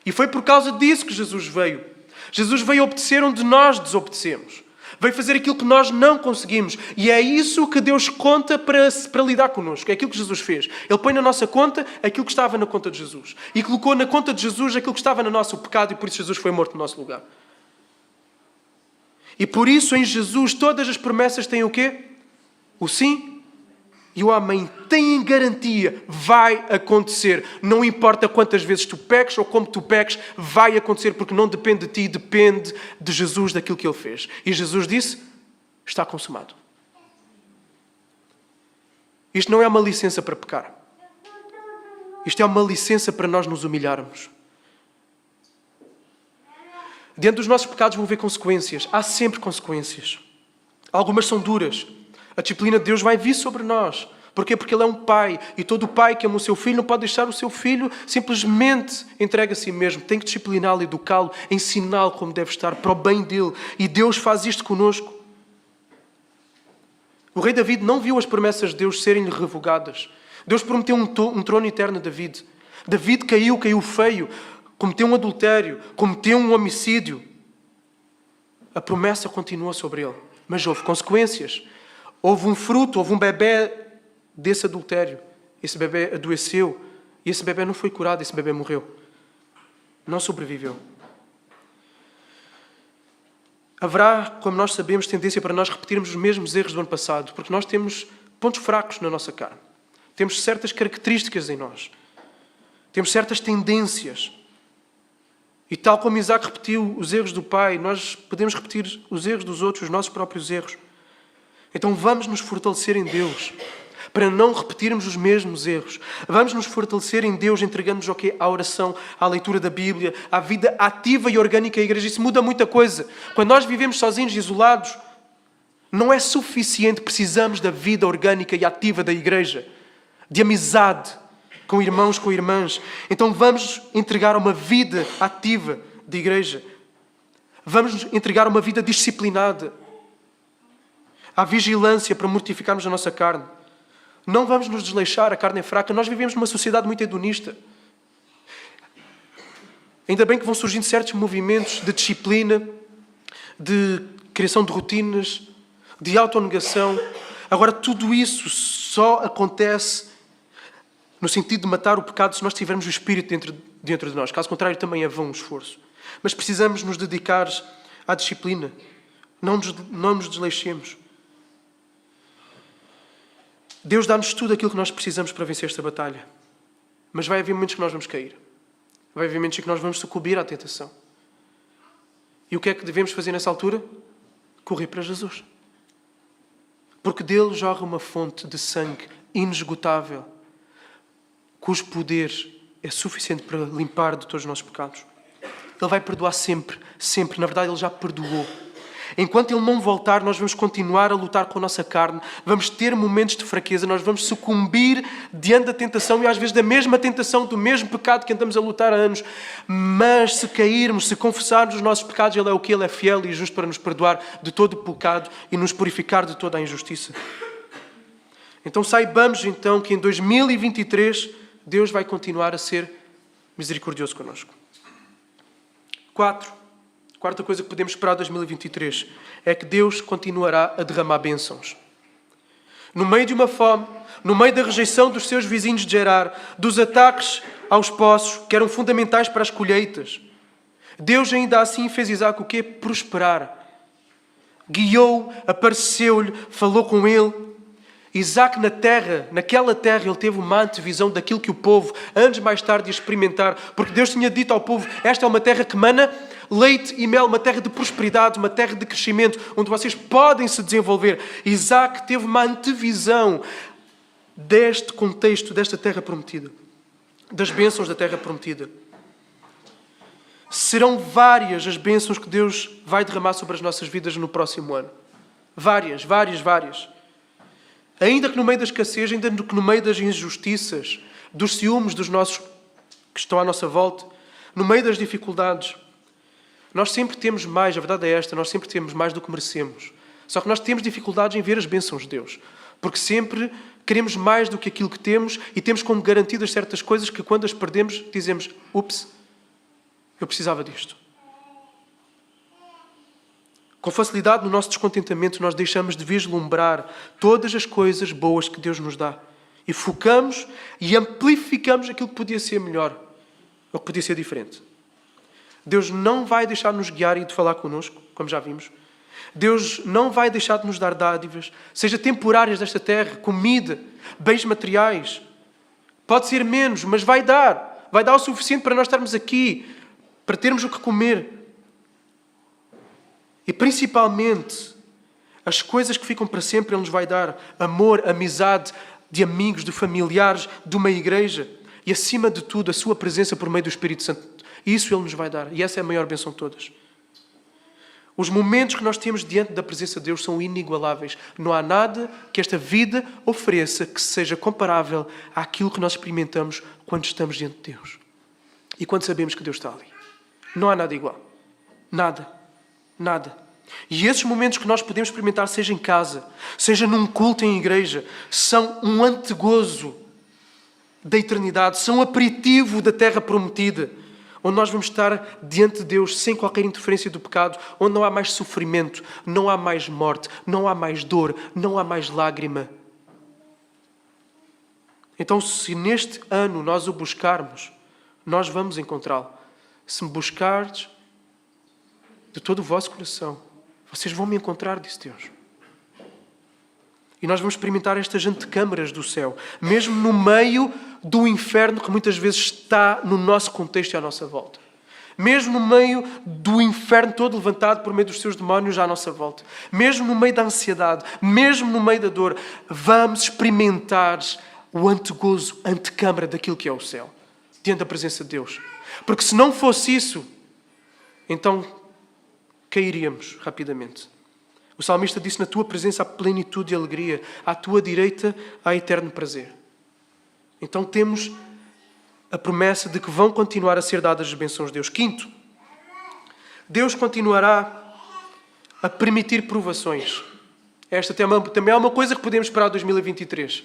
E foi por causa disso que Jesus veio. Jesus veio obedecer onde nós desobedecemos. Veio fazer aquilo que nós não conseguimos. E é isso que Deus conta para lidar connosco. É aquilo que Jesus fez. Ele põe na nossa conta aquilo que estava na conta de Jesus. E colocou na conta de Jesus aquilo que estava no nosso pecado, e por isso Jesus foi morto no nosso lugar. E por isso em Jesus todas as promessas têm o quê? O sim e o amém. Têm garantia. Vai acontecer. Não importa quantas vezes tu peques ou como tu peques, vai acontecer, porque não depende de ti, depende de Jesus, daquilo que Ele fez. E Jesus disse, está consumado. Isto não é uma licença para pecar. Isto é uma licença para nós nos humilharmos. Diante dos nossos pecados vão haver consequências. Há sempre consequências. Algumas são duras. A disciplina de Deus vai vir sobre nós. Porquê? Porque Ele é um pai. E todo pai que ama o seu filho não pode deixar o seu filho simplesmente entregue a si mesmo. Tem que discipliná-lo, educá-lo, ensiná-lo como deve estar, para o bem dele. E Deus faz isto conosco. O rei David não viu as promessas de Deus serem-lhe revogadas. Deus prometeu um trono eterno a David. David caiu feio. Cometeu um adultério, cometeu um homicídio. A promessa continua sobre ele. Mas houve consequências. Houve um fruto, houve um bebê desse adultério. Esse bebê adoeceu. E esse bebê não foi curado, esse bebê morreu. Não sobreviveu. Haverá, como nós sabemos, tendência para nós repetirmos os mesmos erros do ano passado, porque nós temos pontos fracos na nossa carne. Temos certas características em nós. Temos certas tendências. E tal como Isaac repetiu os erros do pai, nós podemos repetir os erros dos outros, os nossos próprios erros. Então vamos nos fortalecer em Deus, para não repetirmos os mesmos erros. Vamos nos fortalecer em Deus, entregando-nos à oração, à leitura da Bíblia, à vida ativa e orgânica da igreja. Isso muda muita coisa. Quando nós vivemos sozinhos e isolados, não é suficiente, precisamos da vida orgânica e ativa da igreja, de amizade com irmãos, com irmãs. Então vamos entregar uma vida ativa de igreja. Vamos entregar uma vida disciplinada. À vigilância para mortificarmos a nossa carne. Não vamos nos desleixar, a carne é fraca. Nós vivemos numa sociedade muito hedonista. Ainda bem que vão surgindo certos movimentos de disciplina, de criação de rotinas, de autonegação. Agora, tudo isso só acontece no sentido de matar o pecado se nós tivermos o Espírito dentro de nós. Caso contrário, também é vão um esforço. Mas precisamos nos dedicar à disciplina. Não nos desleixemos. Deus dá-nos tudo aquilo que nós precisamos para vencer esta batalha. Mas vai haver momentos que nós vamos cair. Vai haver momentos em que nós vamos sucumbir à tentação. E o que é que devemos fazer nessa altura? Correr para Jesus. Porque dele jorra uma fonte de sangue inesgotável, cujo poder é suficiente para limpar de todos os nossos pecados. Ele vai perdoar sempre, sempre. Na verdade, Ele já perdoou. Enquanto Ele não voltar, nós vamos continuar a lutar com a nossa carne, vamos ter momentos de fraqueza, nós vamos sucumbir diante da tentação e às vezes da mesma tentação, do mesmo pecado que andamos a lutar há anos. Mas se cairmos, se confessarmos os nossos pecados, Ele é o que? Ele é fiel e justo para nos perdoar de todo o pecado e nos purificar de toda a injustiça. Então saibamos então que em 2023 Deus vai continuar a ser misericordioso connosco. Quarta coisa que podemos esperar de 2023 é que Deus continuará a derramar bênçãos. No meio de uma fome, no meio da rejeição dos seus vizinhos de Gerar, dos ataques aos poços, que eram fundamentais para as colheitas, Deus ainda assim fez Isaac o quê? Prosperar. Guiou, apareceu-lhe, falou com ele. Isaac naquela terra, ele teve uma antevisão daquilo que o povo, antes mais tarde, ia experimentar. Porque Deus tinha dito ao povo, esta é uma terra que mana leite e mel, uma terra de prosperidade, uma terra de crescimento, onde vocês podem se desenvolver. Isaac teve uma antevisão deste contexto, desta terra prometida, das bênçãos da terra prometida. Serão várias as bênçãos que Deus vai derramar sobre as nossas vidas no próximo ano. Várias. Ainda que no meio da escassez, ainda que no meio das injustiças, dos ciúmes dos nossos que estão à nossa volta, no meio das dificuldades, nós sempre temos mais, a verdade é esta, nós sempre temos mais do que merecemos. Só que nós temos dificuldades em ver as bênçãos de Deus. Porque sempre queremos mais do que aquilo que temos e temos como garantidas certas coisas que quando as perdemos dizemos, ups, eu precisava disto. Com facilidade, no nosso descontentamento, nós deixamos de vislumbrar todas as coisas boas que Deus nos dá. E focamos e amplificamos aquilo que podia ser melhor, ou que podia ser diferente. Deus não vai deixar de nos guiar e de falar connosco, como já vimos. Deus não vai deixar de nos dar dádivas, seja temporárias desta terra, comida, bens materiais. Pode ser menos, mas vai dar. Vai dar o suficiente para nós estarmos aqui, para termos o que comer. E principalmente, As coisas que ficam para sempre Ele nos vai dar. Amor, amizade, de amigos, de familiares, de uma igreja. E acima de tudo, a sua presença por meio do Espírito Santo. Isso Ele nos vai dar. E essa é a maior bênção de todas. Os momentos que nós temos diante da presença de Deus são inigualáveis. Não há nada que esta vida ofereça que seja comparável àquilo que nós experimentamos quando estamos diante de Deus. E quando sabemos que Deus está ali. Não há nada igual. Nada. Nada. E esses momentos que nós podemos experimentar, seja em casa, seja num culto em igreja, são um antegozo da eternidade, são um aperitivo da terra prometida, onde nós vamos estar diante de Deus sem qualquer interferência do pecado, onde não há mais sofrimento, não há mais morte, não há mais dor, não há mais lágrima. Então, se neste ano nós o buscarmos, nós vamos encontrá-lo. Se me buscardes de todo o vosso coração, vocês vão me encontrar, disse Deus. E nós vamos experimentar estas antecâmaras do céu, mesmo no meio do inferno que muitas vezes está no nosso contexto e à nossa volta. Mesmo no meio do inferno todo levantado por meio dos seus demónios à nossa volta. Mesmo no meio da ansiedade, mesmo no meio da dor, vamos experimentar o antegozo, a antecâmara daquilo que é o céu, diante da presença de Deus. Porque se não fosse isso, então cairíamos rapidamente. O salmista disse: na tua presença há plenitude e alegria, à tua direita há eterno prazer. Então temos a promessa de que vão continuar a ser dadas as bênçãos de Deus. Quinto, Deus continuará a permitir provações. Esta também é uma coisa que podemos esperar em 2023.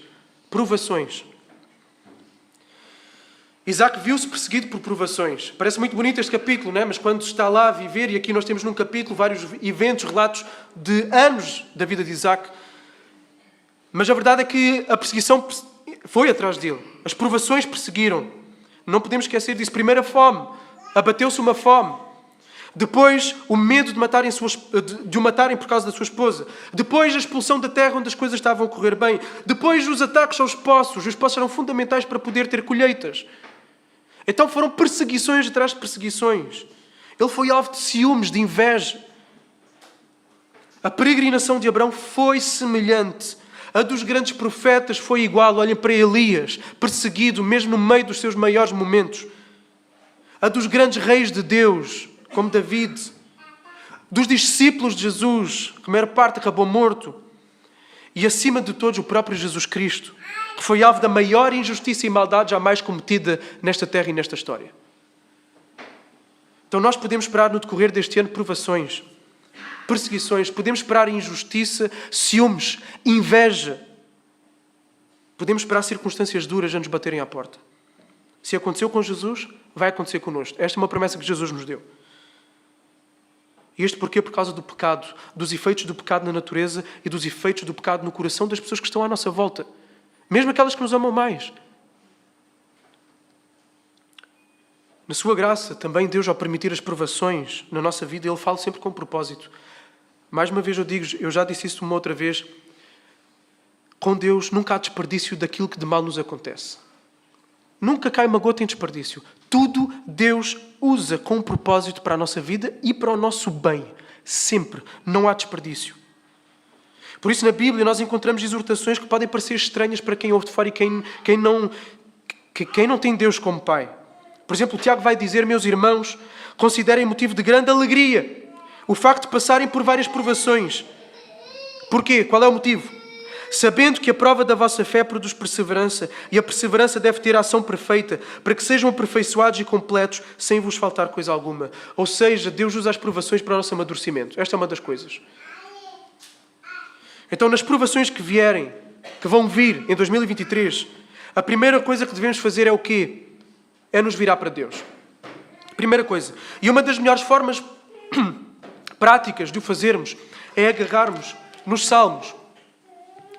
Provações. Isaac viu-se perseguido por provações. Parece muito bonito este capítulo, não é? Mas quando está lá a viver, e aqui nós temos num capítulo vários eventos, relatos de anos da vida de Isaac. Mas a verdade é que a perseguição foi atrás dele. As provações perseguiram. Não podemos esquecer disso. Primeiro a fome. Abateu-se uma fome. Depois o medo de o matarem por causa da sua esposa. Depois a expulsão da terra onde as coisas estavam a correr bem. Depois os ataques aos poços. Os poços eram fundamentais para poder ter colheitas. Então foram perseguições atrás de perseguições. Ele foi alvo de ciúmes, de inveja. A peregrinação de Abraão foi semelhante. A dos grandes profetas foi igual. Olhem para Elias, perseguido mesmo no meio dos seus maiores momentos. A dos grandes reis de Deus, como David. Dos discípulos de Jesus, que a maior parte acabou morto. E acima de todos o próprio Jesus Cristo, que foi alvo da maior injustiça e maldade jamais cometida nesta terra e nesta história. Então nós podemos esperar no decorrer deste ano provações, perseguições, podemos esperar injustiça, ciúmes, inveja. Podemos esperar circunstâncias duras a nos baterem à porta. Se aconteceu com Jesus, vai acontecer connosco. Esta é uma promessa que Jesus nos deu. E isto porquê? Por causa do pecado, dos efeitos do pecado na natureza e dos efeitos do pecado no coração das pessoas que estão à nossa volta. Mesmo aquelas que nos amam mais. Na sua graça, também Deus, ao permitir as provações na nossa vida, Ele fala sempre com propósito. Mais uma vez eu digo, eu já disse isso uma outra vez, com Deus nunca há desperdício daquilo que de mal nos acontece. Nunca cai uma gota em desperdício. Tudo Deus usa com propósito para a nossa vida e para o nosso bem. Sempre. Não há desperdício. Por isso, na Bíblia, nós encontramos exortações que podem parecer estranhas para quem ouve de fora e quem não tem Deus como Pai. Por exemplo, o Tiago vai dizer: meus irmãos, considerem motivo de grande alegria o facto de passarem por várias provações. Porquê? Qual é o motivo? Sabendo que a prova da vossa fé produz perseverança, e a perseverança deve ter ação perfeita, para que sejam aperfeiçoados e completos, sem vos faltar coisa alguma. Ou seja, Deus usa as provações para o nosso amadurecimento. Esta é uma das coisas. Então, nas provações que vierem, que vão vir em 2023, a primeira coisa que devemos fazer é o quê? É nos virar para Deus. Primeira coisa. E uma das melhores formas práticas de o fazermos é agarrarmos nos Salmos.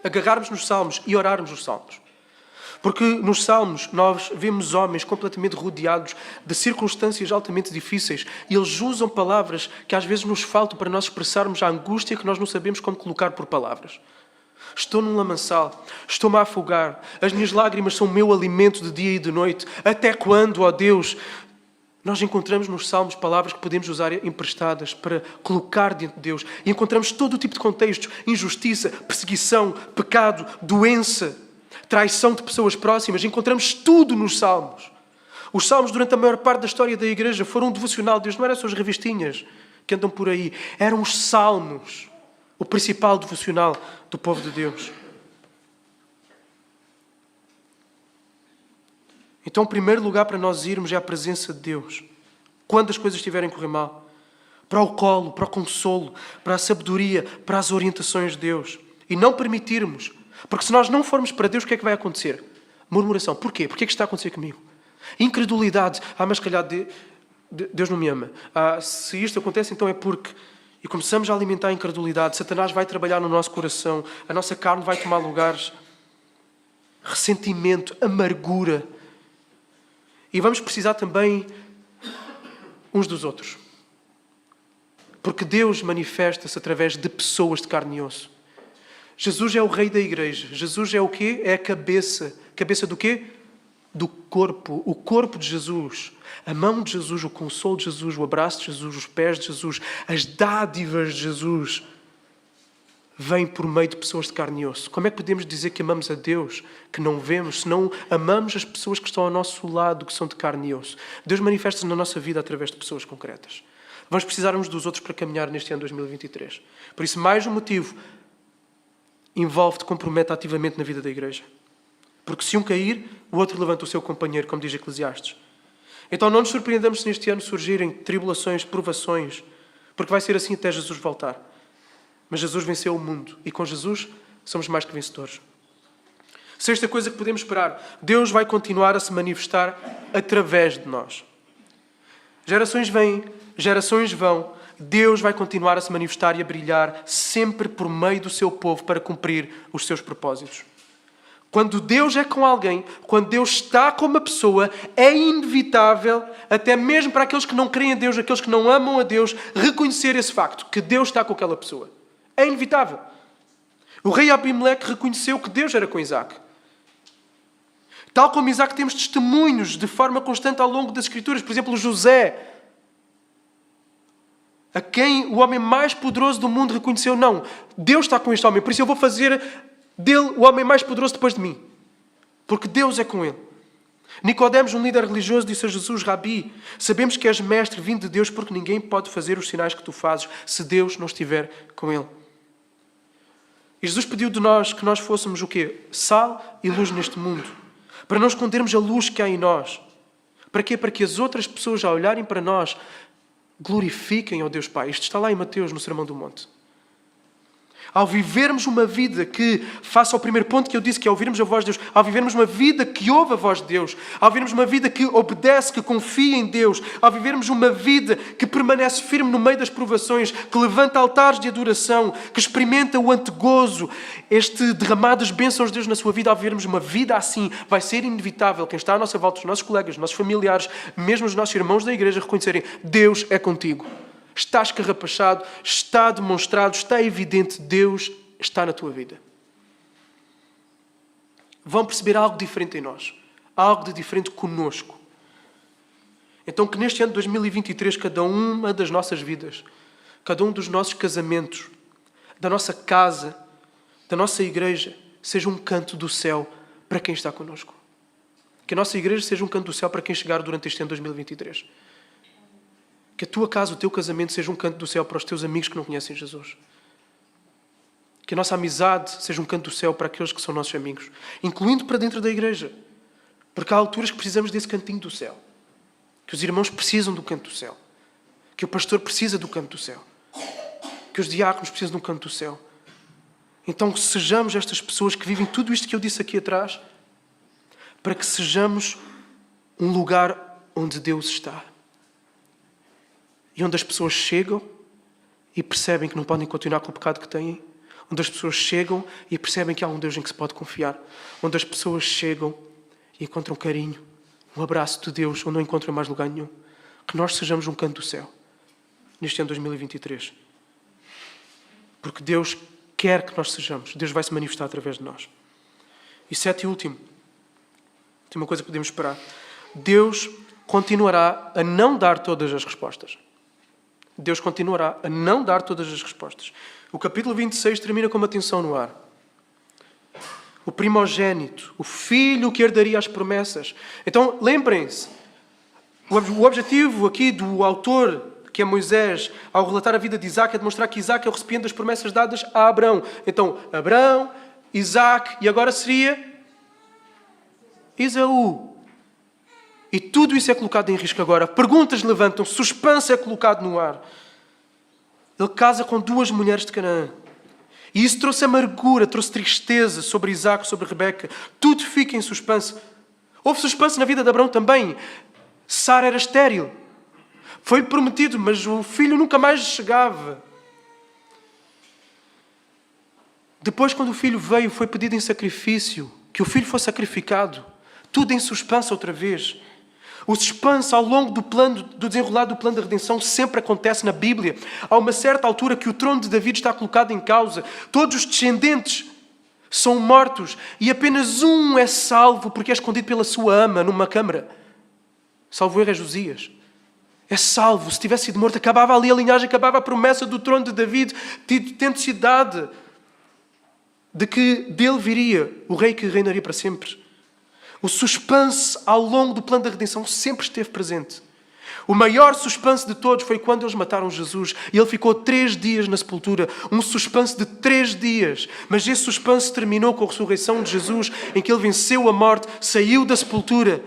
Agarrarmos nos Salmos e orarmos os Salmos. Porque nos Salmos nós vemos homens completamente rodeados de circunstâncias altamente difíceis e eles usam palavras que às vezes nos faltam para nós expressarmos a angústia que nós não sabemos como colocar por palavras. Estou num lamaçal, estou-me a afogar, as minhas lágrimas são o meu alimento de dia e de noite. Até quando, ó Deus, Nós encontramos nos Salmos palavras que podemos usar emprestadas para colocar diante de Deus. E encontramos todo o tipo de contextos: injustiça, perseguição, pecado, doença, traição de pessoas próximas. Encontramos tudo nos Salmos. Os Salmos, durante a maior parte da história da Igreja, foram um devocional de Deus. Não eram só as revistinhas que andam por aí. Eram os Salmos, o principal devocional do povo de Deus. Então, o primeiro lugar para nós irmos é a presença de Deus. Quando as coisas estiverem a correr mal. Para o colo, para o consolo, para a sabedoria, para as orientações de Deus. E não permitirmos. Porque se nós não formos para Deus, o que é que vai acontecer? Murmuração. Porquê? Porquê é que isto está a acontecer comigo? Incredulidade. Mas se calhar Deus não me ama. Se isto acontece, então é porque... E começamos a alimentar a incredulidade. Satanás vai trabalhar no nosso coração. A nossa carne vai tomar lugares. Ressentimento, amargura. E vamos precisar também uns dos outros. Porque Deus manifesta-se através de pessoas de carne e osso. Jesus é o rei da igreja. Jesus é o quê? É a cabeça. Cabeça do quê? Do corpo. O corpo de Jesus. A mão de Jesus, o consolo de Jesus, o abraço de Jesus, os pés de Jesus, as dádivas de Jesus vêm por meio de pessoas de carne e osso. Como é que podemos dizer que amamos a Deus, que não vemos, se não amamos as pessoas que estão ao nosso lado, que são de carne e osso? Deus manifesta-se na nossa vida através de pessoas concretas. Vamos precisar uns dos outros para caminhar neste ano 2023. Por isso, mais um motivo, envolve-te, compromete ativamente na vida da igreja. Porque se um cair, o outro levanta o seu companheiro, como diz Eclesiastes. Então não nos surpreendamos se neste ano surgirem tribulações, provações, porque vai ser assim até Jesus voltar. Mas Jesus venceu o mundo e com Jesus somos mais que vencedores. Sexta coisa que podemos esperar: Deus vai continuar a se manifestar através de nós. Gerações vêm, gerações vão. Deus vai continuar a se manifestar e a brilhar sempre por meio do seu povo para cumprir os seus propósitos. Quando Deus é com alguém, quando Deus está com uma pessoa, é inevitável, até mesmo para aqueles que não creem em Deus, aqueles que não amam a Deus, reconhecer esse facto, que Deus está com aquela pessoa. É inevitável. O rei Abimeleque reconheceu que Deus era com Isaac. Tal como Isaac, temos testemunhos de forma constante ao longo das Escrituras. Por exemplo, José, a quem o homem mais poderoso do mundo reconheceu: não, Deus está com este homem, por isso eu vou fazer dele o homem mais poderoso depois de mim. Porque Deus é com ele. Nicodemos, um líder religioso, disse a Jesus: Rabi, sabemos que és mestre vindo de Deus, porque ninguém pode fazer os sinais que tu fazes se Deus não estiver com ele. E Jesus pediu de nós que nós fôssemos o quê? Sal e luz neste mundo. Para não escondermos a luz que há em nós. Para quê? Para que as outras pessoas, ao olharem para nós, glorifiquem ao Deus Pai. Isto está lá em Mateus, no Sermão do Monte. Ao vivermos uma vida que, face ao primeiro ponto que eu disse, que é ouvirmos a voz de Deus, ao vivermos uma vida que ouve a voz de Deus, ao vivermos uma vida que obedece, que confia em Deus, ao vivermos uma vida que permanece firme no meio das provações, que levanta altares de adoração, que experimenta o antegozo, este derramar das bênçãos de Deus na sua vida, ao vivermos uma vida assim, vai ser inevitável quem está à nossa volta, os nossos colegas, os nossos familiares, mesmo os nossos irmãos da igreja, reconhecerem: Deus é contigo. Está escarrapachado, está demonstrado, está evidente, Deus está na tua vida. Vão perceber algo diferente em nós. Algo de diferente conosco. Então que neste ano de 2023, cada uma das nossas vidas, cada um dos nossos casamentos, da nossa casa, da nossa igreja, seja um canto do céu para quem está connosco. Que a nossa igreja seja um canto do céu para quem chegar durante este ano de 2023. Que a tua casa, o teu casamento seja um canto do céu para os teus amigos que não conhecem Jesus. Que a nossa amizade seja um canto do céu para aqueles que são nossos amigos. Incluindo para dentro da igreja. Porque há alturas que precisamos desse cantinho do céu. Que os irmãos precisam do canto do céu. Que o pastor precisa do canto do céu. Que os diáconos precisam do canto do céu. Então sejamos estas pessoas que vivem tudo isto que eu disse aqui atrás, para que sejamos um lugar onde Deus está. E onde as pessoas chegam e percebem que não podem continuar com o pecado que têm. Onde as pessoas chegam e percebem que há um Deus em que se pode confiar. Onde as pessoas chegam e encontram carinho, um abraço de Deus, onde não encontram mais lugar nenhum. Que nós sejamos um canto do céu, neste ano 2023. Porque Deus quer que nós sejamos. Deus vai se manifestar através de nós. E sétimo e último. Tem uma coisa que podemos esperar. Deus continuará a não dar todas as respostas. Deus continuará a não dar todas as respostas. O capítulo 26 termina com uma tensão no ar. O primogênito, o filho que herdaria as promessas. Então, lembrem-se, o objetivo aqui do autor, que é Moisés, ao relatar a vida de Isaac, é demonstrar que Isaac é o recipiente das promessas dadas a Abraão. Então, Abraão, Isaac, e agora seria Esaú. E tudo isso é colocado em risco agora. Perguntas levantam, suspense é colocado no ar. Ele casa com 2 mulheres de Canaã. E isso trouxe amargura, trouxe tristeza sobre Isaac, sobre Rebeca. Tudo fica em suspense. Houve suspense na vida de Abraão também. Sara era estéril. Foi-lhe prometido, mas o filho nunca mais chegava. Depois, quando o filho veio, foi pedido em sacrifício, que o filho fosse sacrificado. Tudo em suspense outra vez. O suspense ao longo do desenrolar do plano da redenção sempre acontece na Bíblia. Há uma certa altura que o trono de David está colocado em causa. Todos os descendentes são mortos e apenas um é salvo porque é escondido pela sua ama numa câmara. Salvo erro é Josias. É salvo. Se tivesse sido morto, acabava ali a linhagem, acabava a promessa do trono de David, tendo sido dada de que dele viria o rei que reinaria para sempre. O suspense ao longo do plano da redenção sempre esteve presente. O maior suspense de todos foi quando eles mataram Jesus e ele ficou 3 dias na sepultura. Um suspense de 3 dias. Mas esse suspense terminou com a ressurreição de Jesus, em que ele venceu a morte, saiu da sepultura.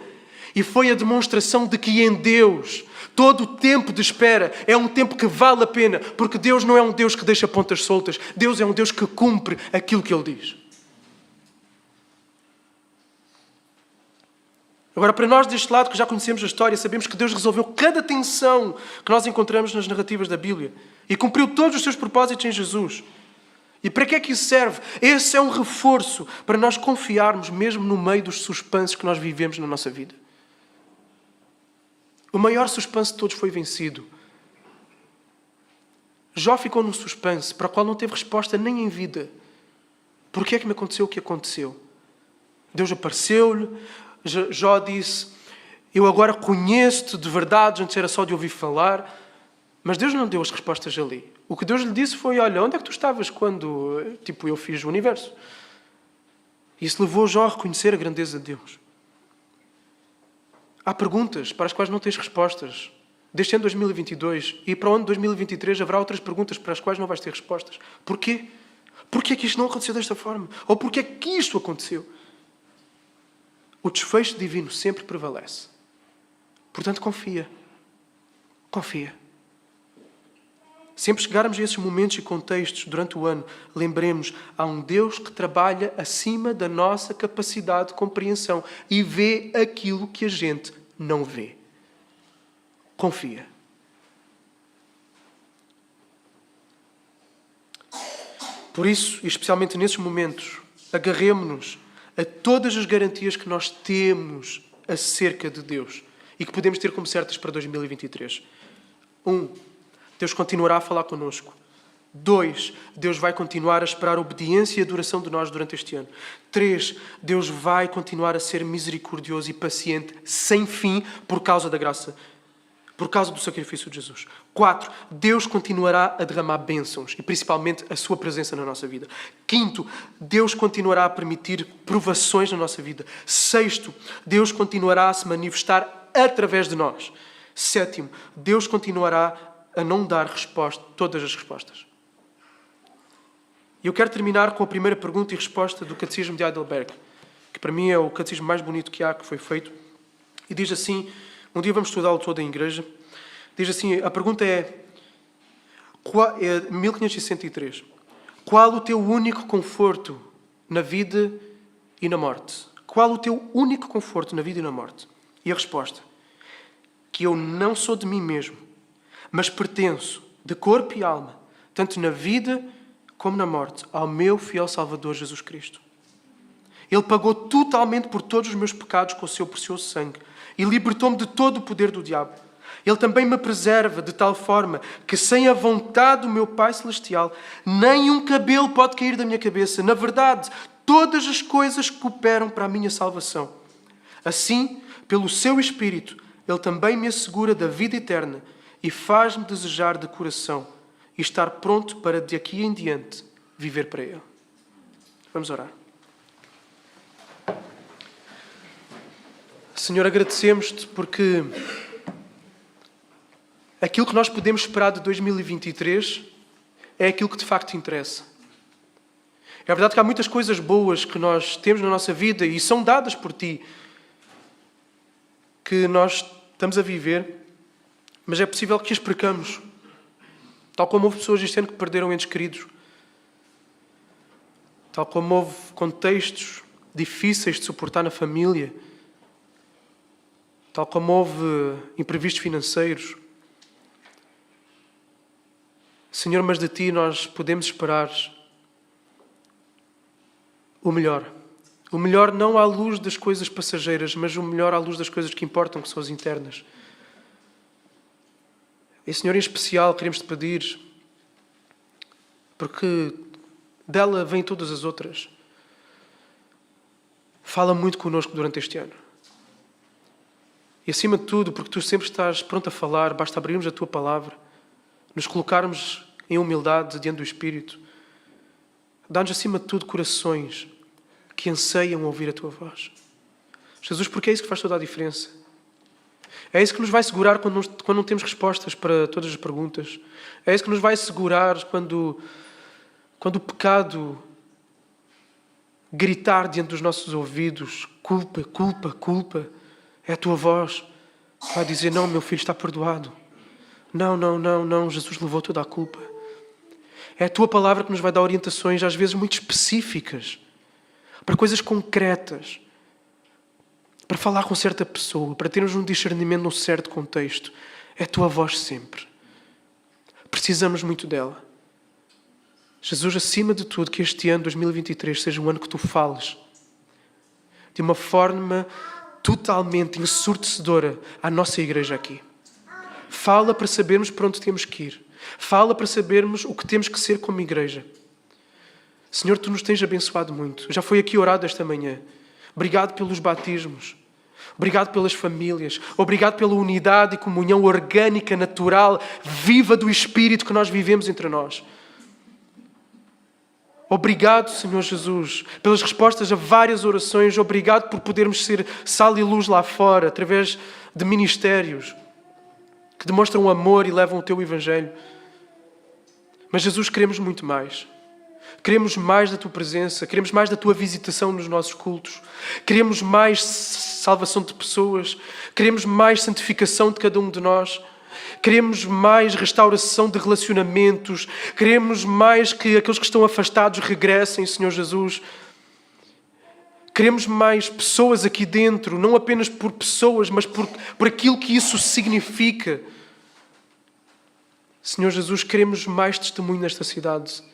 E foi a demonstração de que em Deus todo o tempo de espera é um tempo que vale a pena, porque Deus não é um Deus que deixa pontas soltas. Deus é um Deus que cumpre aquilo que Ele diz. Agora, para nós deste lado que já conhecemos a história, sabemos que Deus resolveu cada tensão que nós encontramos nas narrativas da Bíblia e cumpriu todos os seus propósitos em Jesus. E para que é que isso serve? Esse é um reforço para nós confiarmos mesmo no meio dos suspensos que nós vivemos na nossa vida. O maior suspense de todos foi vencido. Jó ficou num suspense para o qual não teve resposta nem em vida. Porquê é que me aconteceu o que aconteceu? Deus apareceu-lhe. Jó disse, eu agora conheço-te de verdade, antes era só de ouvir falar. Mas Deus não deu as respostas ali. O que Deus lhe disse foi, olha, onde é que tu estavas quando eu fiz o universo? E isso levou Jó a reconhecer a grandeza de Deus. Há perguntas para as quais não tens respostas. Deste ano 2022 e para o ano 2023 haverá outras perguntas para as quais não vais ter respostas. Porquê? Porquê é que isto não aconteceu desta forma? Ou porquê é que isto aconteceu? O desfecho divino sempre prevalece. Portanto, confia. Confia. Sempre chegarmos a esses momentos e contextos durante o ano, lembremos, há um Deus que trabalha acima da nossa capacidade de compreensão e vê aquilo que a gente não vê. Confia. Por isso, e especialmente nesses momentos, agarremo-nos a todas as garantias que nós temos acerca de Deus e que podemos ter como certas para 2023. 1. Deus continuará a falar connosco. 2. Deus vai continuar a esperar obediência e adoração de nós durante este ano. 3. Deus vai continuar a ser misericordioso e paciente, sem fim, por causa da graça, por causa do sacrifício de Jesus. 4. Deus continuará a derramar bênçãos e principalmente a sua presença na nossa vida. 5. Deus continuará a permitir provações na nossa vida. 6. Deus continuará a se manifestar através de nós. 7. Deus continuará a não dar todas as respostas. E eu quero terminar com a primeira pergunta e resposta do Catecismo de Heidelberg, que para mim é o catecismo mais bonito que há, que foi feito. E diz assim, um dia vamos estudá-lo todo em igreja, diz assim, a pergunta é 1563. Qual o teu único conforto na vida e na morte? Qual o teu único conforto na vida e na morte? E a resposta, que eu não sou de mim mesmo, mas pertenço de corpo e alma, tanto na vida como na morte, ao meu fiel Salvador Jesus Cristo. Ele pagou totalmente por todos os meus pecados com o seu precioso sangue e libertou-me de todo o poder do diabo. Ele também me preserva de tal forma que, sem a vontade do meu Pai Celestial, nem um cabelo pode cair da minha cabeça. Na verdade, todas as coisas cooperam para a minha salvação. Assim, pelo seu Espírito, Ele também me assegura da vida eterna e faz-me desejar de coração e estar pronto para, de aqui em diante, viver para Ele. Vamos orar. Senhor, agradecemos-te porque aquilo que nós podemos esperar de 2023 é aquilo que de facto interessa. É verdade que há muitas coisas boas que nós temos na nossa vida e são dadas por Ti, que nós estamos a viver, mas é possível que as percamos. Tal como houve pessoas este ano que perderam entes queridos. Tal como houve contextos difíceis de suportar na família. Tal como houve imprevistos financeiros. Senhor, mas de Ti nós podemos esperar o melhor. O melhor não à luz das coisas passageiras, mas o melhor à luz das coisas que importam, que são as internas. E, Senhor, em especial, queremos-te pedir, porque dela vêm todas as outras. Fala muito connosco durante este ano. E, acima de tudo, porque Tu sempre estás pronto a falar, basta abrirmos a Tua palavra, nos colocarmos em humildade diante do Espírito. Dá-nos, acima de tudo, corações que anseiam ouvir a Tua voz. Jesus, porque é isso que faz toda a diferença. É isso que nos vai segurar quando não temos respostas para todas as perguntas. É isso que nos vai segurar quando o pecado gritar diante dos nossos ouvidos, culpa, culpa, culpa. É a Tua voz que vai dizer, não, meu filho está perdoado. Não, Jesus levou toda a culpa. É a Tua palavra que nos vai dar orientações, às vezes muito específicas, para coisas concretas, para falar com certa pessoa, para termos um discernimento num certo contexto. É a Tua voz sempre. Precisamos muito dela. Jesus, acima de tudo, que este ano, 2023, seja um ano que Tu fales de uma forma totalmente ensurdecedora à nossa igreja aqui. Fala para sabermos para onde temos que ir. Fala para sabermos o que temos que ser como igreja. Senhor, Tu nos tens abençoado muito. Já foi aqui orado esta manhã. Obrigado pelos batismos. Obrigado pelas famílias. Obrigado pela unidade e comunhão orgânica, natural, viva do Espírito que nós vivemos entre nós. Obrigado, Senhor Jesus, pelas respostas a várias orações. Obrigado por podermos ser sal e luz lá fora, através de ministérios que demonstram amor e levam o Teu Evangelho. Mas, Jesus, queremos muito mais. Queremos mais da Tua presença, queremos mais da Tua visitação nos nossos cultos, queremos mais salvação de pessoas, queremos mais santificação de cada um de nós, queremos mais restauração de relacionamentos, queremos mais que aqueles que estão afastados regressem, Senhor Jesus. Queremos mais pessoas aqui dentro, não apenas por pessoas, mas por aquilo que isso significa. Senhor Jesus, queremos mais testemunho nesta cidade.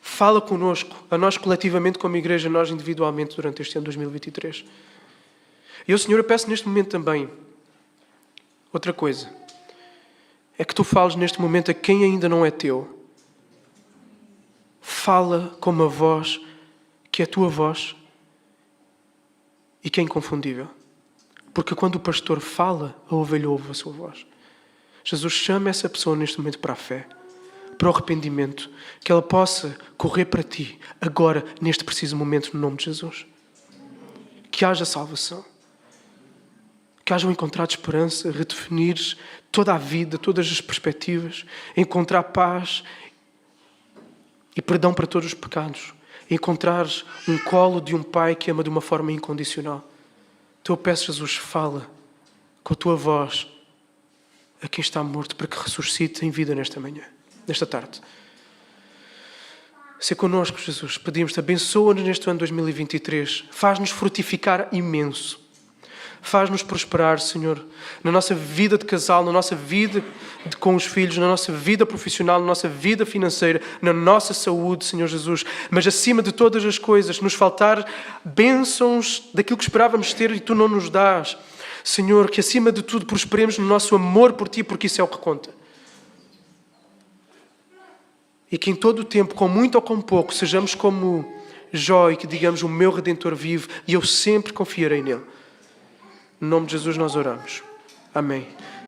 Fala connosco, a nós coletivamente como igreja, a nós individualmente durante este ano 2023. E eu, Senhor, eu peço neste momento também outra coisa. É que Tu fales neste momento a quem ainda não é Teu. Fala com uma voz que é a Tua voz e que é inconfundível. Porque quando o pastor fala, a ovelha ouve a sua voz. Jesus, chama essa pessoa neste momento para a fé, para o arrependimento, que ela possa correr para Ti, agora, neste preciso momento, no nome de Jesus. Que haja salvação. Que haja um encontrar de esperança, redefinir toda a vida, todas as perspectivas, encontrar paz e perdão para todos os pecados. Encontrar um colo de um Pai que ama de uma forma incondicional. Então eu peço, Jesus, fala com a Tua voz a quem está morto para que ressuscite em vida nesta manhã, nesta tarde. Ser connosco, Jesus. Pedimos-te, abençoa-nos neste ano 2023. Faz-nos frutificar imenso. Faz-nos prosperar, Senhor, na nossa vida de casal, na nossa vida com os filhos, na nossa vida profissional, na nossa vida financeira, na nossa saúde, Senhor Jesus. Mas acima de todas as coisas, nos faltar bênçãos daquilo que esperávamos ter e Tu não nos dás. Senhor, que acima de tudo prosperemos no nosso amor por Ti, porque isso é o que conta. E que em todo o tempo, com muito ou com pouco, sejamos como Jó e que digamos, o meu Redentor vive e eu sempre confiarei nele. No nome de Jesus nós oramos. Amém.